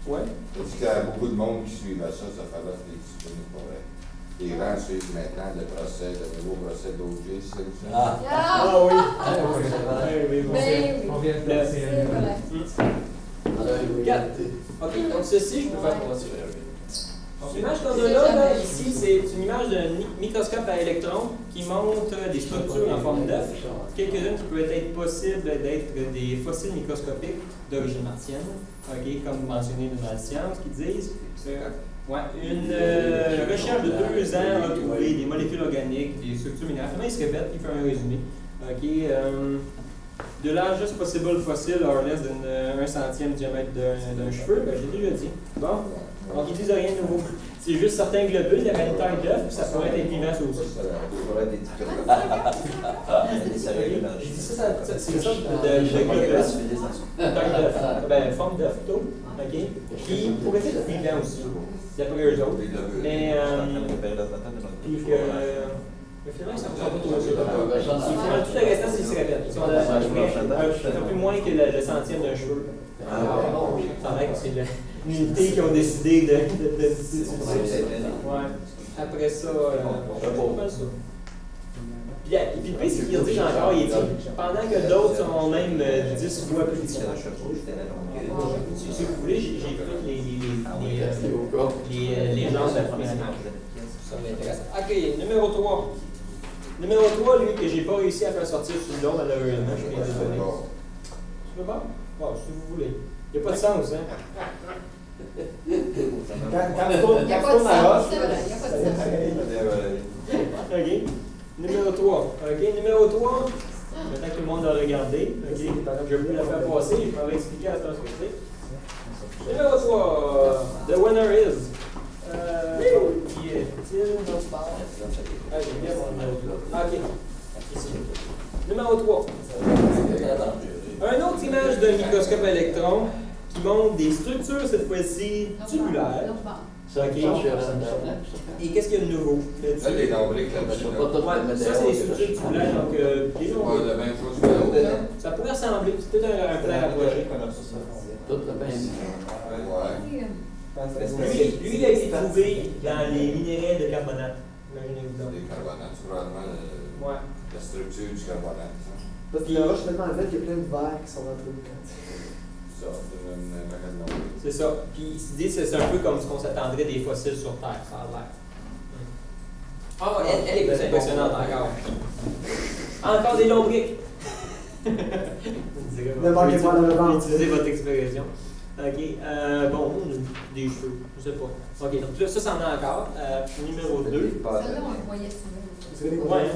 S2: Ouais.
S5: Tu as dit qu'il y a beaucoup de monde qui suivait ça fallait être disponible pour vrai. Les gens suivent maintenant le nouveau procès d'OJ, c'est ça?
S6: Ah!
S2: Ah oui.
S6: Ben oui.
S7: On vient de
S6: C'est
S7: passer
S6: vrai.
S2: 4. Ok, donc ceci, je peux faire pour ça. L'image qu'on a là, ici, c'est une image d'un microscope à électrons qui montre des structures en forme d'œuf, quelques-unes qui peuvent être possibles d'être des fossiles microscopiques d'origine martienne, comme mentionné dans la science, qui disent une recherche de 2 ans a trouvé des molécules organiques, des structures minérales. Finalement, il se répète, il fait un résumé. De largest possible fossil or less than 1 centième diamètre d'un cheveu, j'ai déjà dit. Bon, donc ils disent rien de nouveau. C'est juste certains globules, il y avait une taille d'œuf, ça pourrait être immense aussi.
S4: Ça pourrait être des
S2: J'ai dit ça, c'est une sorte de globule. Taille d'œuf, ben forme d'œuf plutôt, qui pourrait être vivant aussi, d'après eux autres. Mais, puis que. Mais finalement, ça ne ressemble pas trop à ça. Finalement, tout le restant, c'est se répète. Ils sont un peu moins que le centième d'un cheveu. Ça paraît que c'est l'unité qui ont décidé de ouais. Après ça, pas ça. Puis le pire, c'est qu'il dit encore, il dit, pendant que d'autres sont même 10 fois plus petits. Si vous voulez, j'ai pris les gens de la première image. Ça m'intéresse. Ok, numéro 3. Numéro 3, lui, que j'ai pas réussi à faire sortir sur le long, malheureusement, je suis bien désolé. Tu veux pas? Bon, si vous voulez. Il n'y a pas de sens, hein?
S3: Quand
S6: Il n'y a pas de sens, c'est vrai, il n'y a pas de sens.
S2: OK. Numéro 3. OK, numéro 3. Maintenant que tout le monde l'a regardé, OK, je vais vous la faire passer, je m'avais expliqué à ce que c'est. Numéro 3. The winner is. Qui est-il? J'ai bien mon numéro 3. OK. Ici. Numéro 3. Un autre image d'un microscope à électrons qui montre des structures, cette fois-ci, tubulaires. Et qu'est-ce qu'il y a de nouveau?
S5: Ça, les lombrics, là-dessus.
S2: Ça, c'est des structures tubulaires, donc les lombrics.
S5: La même chose que l'autre.
S2: Ça pourrait ressembler, c'est peut-être un plan rapproché.
S1: Tout le même.
S5: Ouais.
S2: Lui, il a été trouvé dans les minéraux de carbonate. Imaginez-vous donc.
S5: Les carbonates, c'est probablement la structure du carbonate.
S3: Parce que la roche est tellement vite qu'il y a plein de verres qui sont rentrés dedans.
S5: Ça, c'est une magazine.
S2: C'est ça. Puis il se dit que c'est un peu comme ce qu'on s'attendrait des fossiles sur Terre, ça a l'air. Ah, elle est plus impressionnante encore. Encore des lombrics.
S3: Ne manquez pas de le vendre.
S2: Utilisez votre expression. OK. Bon, des cheveux. Je sais pas. OK, donc là, ça, c'en a encore. Numéro 2.
S6: Celle-là, on le voyait souvent.
S2: Ouais.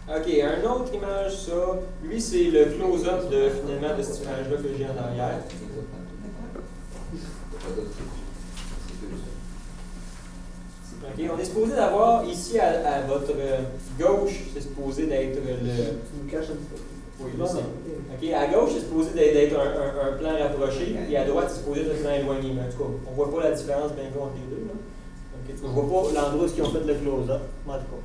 S2: OK, un autre image, ça. Lui, c'est le close-up de, finalement, de cette image-là que j'ai en arrière. OK, on est supposé d'avoir ici à votre gauche, c'est supposé d'être le.
S3: Tu nous caches un petit peu.
S2: Oui, je sais. OK, à gauche, c'est supposé d'être un plan rapproché, et à droite, c'est supposé être un plan éloigné. Mais en tout cas, on ne voit pas la différence bien entre les deux. Là. Okay, on ne voit pas l'endroit où ils ont fait le close-up. En tout cas.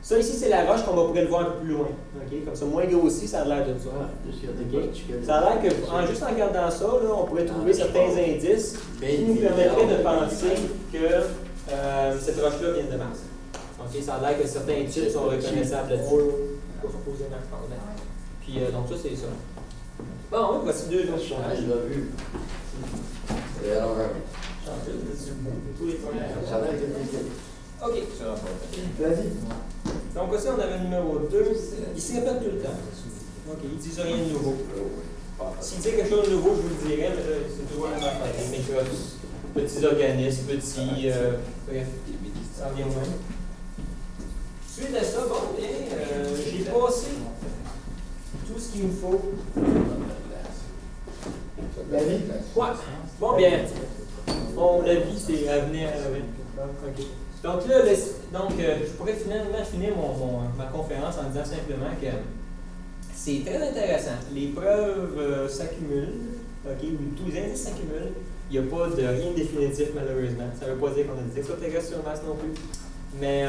S2: Ça ici, c'est la roche qu'on va pouvoir le voir un peu plus loin. Okay? Comme ça, moins grossi, ça a l'air de ça. Okay? Ça a l'air que, juste en regardant ça, là, on pourrait trouver certains indices qui nous permettraient de penser que cette roche-là vient de Mars. Okay? Ça a l'air que certains titres sont reconnaissables là-dessus. Puis, donc ça, c'est ça. Bon, voici deux autres choses.
S1: Je l'ai vu. Et alors,
S2: OK.
S3: Vas-y.
S2: Donc, aussi, on avait le numéro 2. Il se répète tout le temps. OK, ils disent rien de nouveau. S'il dit quelque chose de nouveau, je vous le dirai, mais c'est toujours la même affaire. Les mécos, petits organismes, petits. Bref, ça revient au même. Suite à ça, bon, bien, j'ai passé tout ce qu'il me faut.
S3: La vie?
S2: Ouais. Bon, bien. Bon, la vie, c'est avenir à l'avenir. OK. Donc là, je pourrais finalement finir ma conférence en disant simplement que c'est très intéressant. Les preuves s'accumulent, OK, ou tous les indices s'accumulent. Il n'y a pas de rien de définitif, malheureusement. Ça ne veut pas dire qu'on a des extraterrestres sur Mars non plus. Mais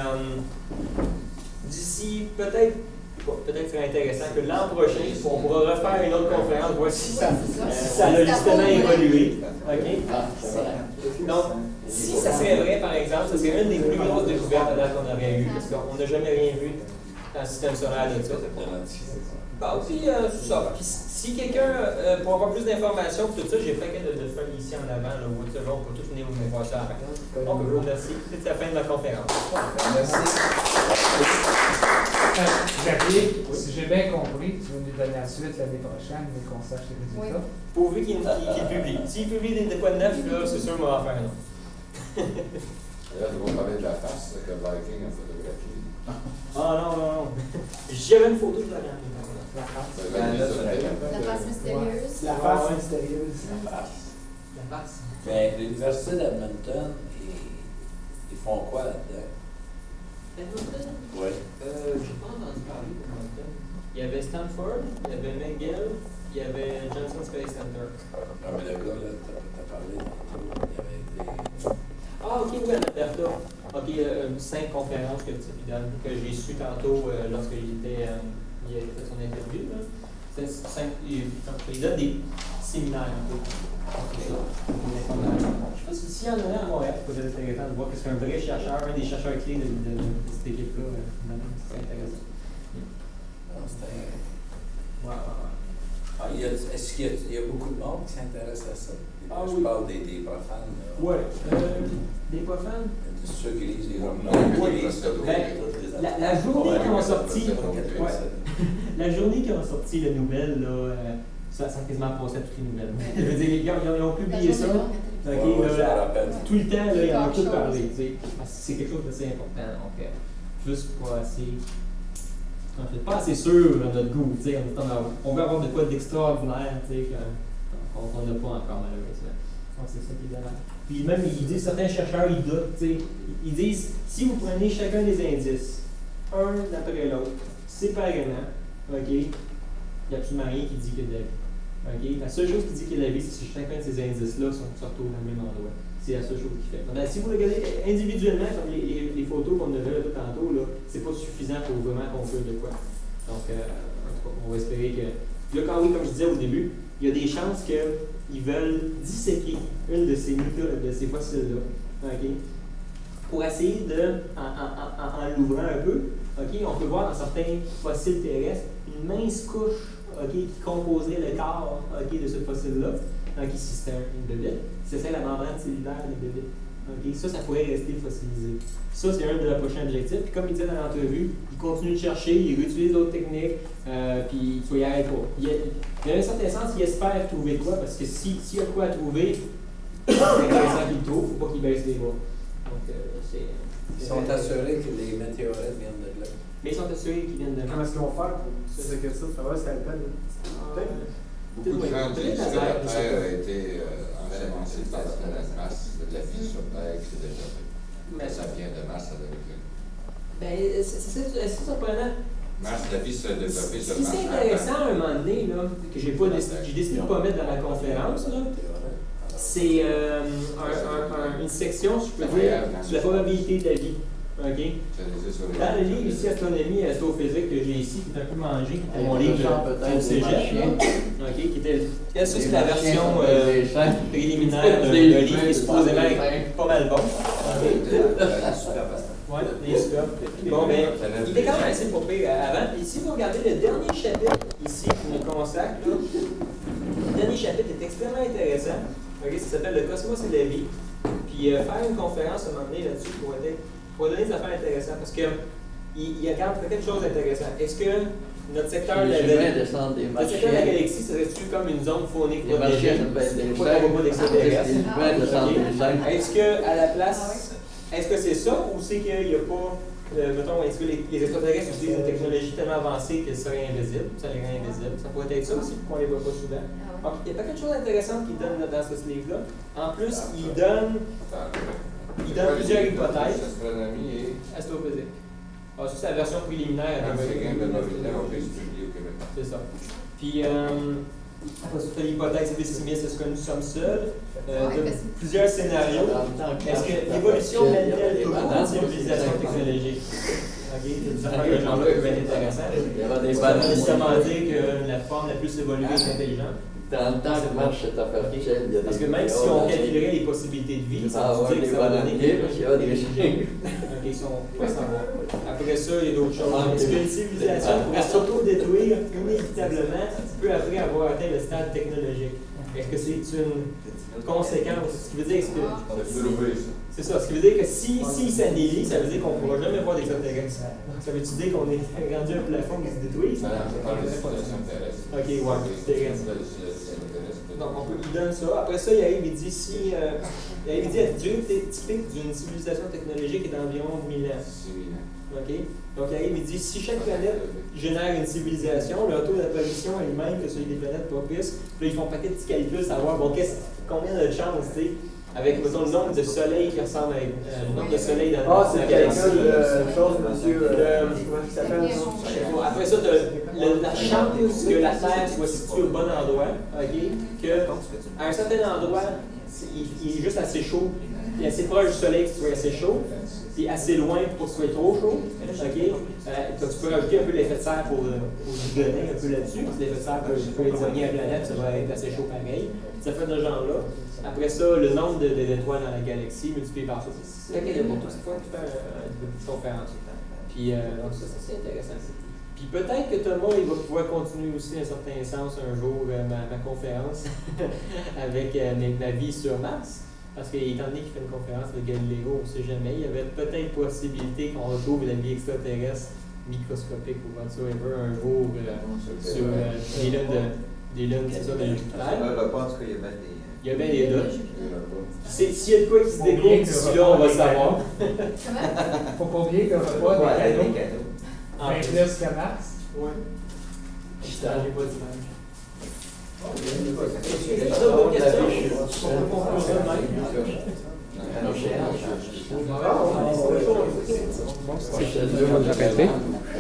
S2: d'ici, peut-être serait intéressant que l'an prochain, on pourra refaire une autre conférence, voir si ça a justement évolué. OK? Donc, si ça serait vrai, par exemple, ce serait une des plus grosses découvertes à date qu'on aurait eues, parce qu'on n'a jamais rien vu dans le système solaire de ça. Bon, puis, c'est ça. Puis, si quelqu'un, pour avoir plus d'informations, tout ça, j'ai fait de feuilles ici en avant, là, où on peut tout venir vous voir ça après. Donc, je vous remercie. C'est la fin de ma conférence.
S4: Merci.
S7: Xavier, si j'ai bien compris, tu vas nous donner la suite l'année prochaine, mais qu'on sache les résultats.
S6: Oui.
S2: Pourvu qu'il publie. S'il publie des quoi de neuf, là, c'est sûr qu'on va en faire un autre.
S5: Là, tu vas parler de la face que Viking a photographiée.
S2: Ah non. J'avais une photo de la regarde.
S7: La face.
S6: La face mystérieuse.
S3: La face mystérieuse.
S2: La face.
S8: Ben, l'Université d'Edmonton, ils font quoi là-dedans?
S2: Edmonton?
S8: Oui.
S2: J'ai pas entendu parler d'Edmonton. Il y avait Stanford, il y avait McGill, il y avait Johnson Space Center.
S8: Non, mais le gars, là, t'as parlé tantôt, il y avait des...
S2: Ah, ok, oui, en Alberta. Ok, 5 conférences que tu donnes, que j'ai su tantôt lorsqu'il il a fait son interview. Il donne des séminaires un peu. C'est ça. Je ne sais pas s'il y en a à Montréal, c'est peut-être intéressant de voir que c'est un vrai chercheur, un des chercheurs clés de cette équipe-là. C'est intéressant.
S8: Non, c'était...
S2: Ouais.
S8: Ah, est-ce qu'il y a beaucoup de monde qui s'intéresse à ça?
S2: Ah,
S8: je
S2: oui.
S8: parle des profanes.
S2: Oui. Des profanes?
S8: Ceux qui lisent les romans.
S2: La journée qu'ils ont sorti... La journée qu'ils ont sorti la nouvelle, là, ça a quasiment passé à toutes les nouvelles. Je veux dire, ils ont publié ça. Okay, tout le temps, là, ils en ont tout parlé. C'est quelque chose d'assez important. Donc, juste pas assez... En fait, pas assez sûr à notre goût. On veut avoir de quoi d'extraordinaire qu'on n'a pas encore, malheureusement. Donc, c'est ça qui est dommage. Puis même, ils disent, certains chercheurs, ils doutent. Ils disent, si vous prenez chacun des indices, un après l'autre, séparément, OK, il n'y a absolument rien qui dit qu'il y a de la vie. Okay? La seule chose qui dit qu'il y a de la vie, c'est que chacun de ces indices-là se retrouvent au même endroit. C'est la seule chose qui fait. Donc, si vous regardez individuellement, comme les photos qu'on a vues tout tantôt, c'est pas suffisant pour vraiment conclure de quoi. Donc, en tout cas, on va espérer que... Là, quand oui, comme je disais au début, il y a des chances qu'ils veulent disséquer une de ces fossiles-là. Okay? Pour essayer de, en l'ouvrant un peu, okay, on peut voir dans certains fossiles terrestres une mince couche qui composerait le corps de ce fossile-là. Si c'était une bébête, c'est la membrane cellulaire des bébêtes. Ça pourrait rester fossilisé. Ça, c'est un de leurs prochains objectifs. Puis comme il disait dans l'entrevue, ils continuent de chercher, ils réutilisent d'autres techniques, puis tu n'y arrêtes pas. Il y a un certain sens, ils espèrent trouver quoi, parce que s'il y a quoi à trouver, c'est intéressant qu'ils le trouvent, il ne faut pas qu'ils baissent les bras. Donc,
S8: ils sont assurés que les météorites viennent de là.
S2: Mais ils sont assurés qu'ils viennent de là.
S3: Comment est-ce qu'ils vont faire pour sécuriser ça? Ça va, c'est à peine.
S5: Beaucoup de gens disent que la Terre a été ensemencée par la masse de la vie sur Terre qui s'est développée. Mais ça vient de Mars à l'origine.
S2: Ben, c'est surprenant.
S5: Mars, la vie s'est développée sur Mars.
S2: C'est intéressant à un moment donné, là, que j'ai décidé de ne pas mettre dans la conférence, c'est une section, si je peux dire, sur la probabilité de la vie. Okay. Dans le livre ici, Astronomie et Astrophysique que j'ai ici, qui est un peu mangé, qui était mon livre au cégep, qui était... Ça, c'est la version préliminaire d'un livre qui est supposément pas mal bon. Oui, les super. Bon, ben, il était quand même assez pour pire avant. Et si vous regardez le dernier chapitre ici qui nous consacre, le dernier chapitre est extrêmement intéressant. Ça s'appelle Le Cosmos et la vie. Puis faire une conférence à un moment donné là-dessus pour donner des affaires intéressantes. Parce que il regarde quelque chose d'intéressant. Est-ce que notre secteur de
S1: Les
S2: la
S1: humains descendent des
S2: le secteur de la
S1: marchiens.
S2: galaxie serait-tu comme une zone faunique
S1: Les marchiens, ça
S2: protégée?
S1: peut être des
S2: Pas qu'on voit pas d'extraterrestres.
S1: Les humains descendent des singes.
S2: Est-ce que à la place, est-ce que c'est ça ou c'est qu'il n'y a pas, mettons, est-ce que les extraterrestres utilisent une technologie tellement avancée qu'elle serait invisible, ça les rend invisibles? Ça pourrait être ça aussi, pourquoi on ne les voit pas souvent. Donc, il y a pas quelque chose d'intéressant qu'il donne dans ce livre-là. En plus, il donne plusieurs hypothèses.
S5: Astronomie et.
S2: Astrophysique. Ah, ça, c'est la version préliminaire.
S5: Rien de novillaire, on fait publié au Québec.
S2: C'est ça. Puis, après ça, tu as l'hypothèse pessimiste, est-ce que nous sommes seuls? Plusieurs scénarios. Est-ce que l'évolution mène-t-elle toujours à une civilisation technologique? OK, des affaires de genre-là peuvent être intéressantes.
S1: Il y aura des
S2: Ça veut
S1: bananes.
S2: nécessairement dire que la forme la plus évoluée est intelligente.
S1: Dans le temps que marche cette affaire, il y a des.
S2: Parce que même si on calculerait les possibilités de vie, ça veut dire que
S1: des
S2: ça va donner
S1: bananiers, parce qu'il y a des chiens.
S2: OK, si on peut savoir. Après ça, il y a d'autres choses. Est-ce qu'une civilisation pourrait s'auto-détruire inévitablement peu après avoir atteint le stade technologique? Est-ce que c'est une conséquence? Ce qui veut dire que. C'est ça. Ce qui veut dire que si s'annélit, ça veut dire qu'on ne pourra jamais voir d'extraterrestres. Ça veut-tu dire qu'on est rendu un plafond qui se détruit?
S5: Ça parle de simulation terrestre.
S2: OK, ouais, terrestre. Donc, il donne ça. Après ça, il arrive, il dit si. Il arrive, il dit la durée typique d'une civilisation technologique est d'environ 1000 ans. OK? Donc, il arrive, il dit si chaque planète génère une civilisation, le taux d'apparition est le même que celui des planètes propices. Puis là, ils font un paquet de petits calculs, savoir bon, combien de chances, tu sais, avec mettons, le nombre de soleils qui ressemble à le nombre de soleils dans
S3: c'est
S2: la
S3: le
S2: galaxie.
S3: calcul, chose, monsieur. Comment il s'appelle?
S2: Après ça, la chance que la Terre soit située au bon endroit, OK? Qu'à un certain endroit, il est juste assez chaud, puis assez proche du soleil que tu sois assez chaud, puis assez loin pour que ce soit trop chaud. OK? Tu peux rajouter un peu l'effet de serre pour donner un peu là-dessus. L'effet de serre peut éloigner la planète, ça va être assez chaud pareil. Ça fait de ce genre-là. Après ça, le nombre d'étoiles dans la galaxie multiplié par ça. C'est lequel il y a pour tout ça, tu fais une petite conférence. Puis, donc ça, c'est intéressant. Puis peut-être que Thomas, il va pouvoir continuer aussi, dans un certain sens, un jour, ma conférence avec ma vie sur Mars. Parce qu'étant donné qu'il fait une conférence de Galiléo, on ne sait jamais, il y avait peut-être possibilité qu'on retrouve la vie extraterrestre microscopique ou whatsoever un jour sur des lunes, c'est ça, de Jupiter.
S4: En tout cas,
S2: Il y a bien des doutes. S'il y a de quoi qui se découvre d'ici là, on va le savoir.
S7: Faut pas oublier qu'il y aura pas des cadeaux. En plus que Mars.
S2: Oui. J'ai pas d'image.
S1: C'est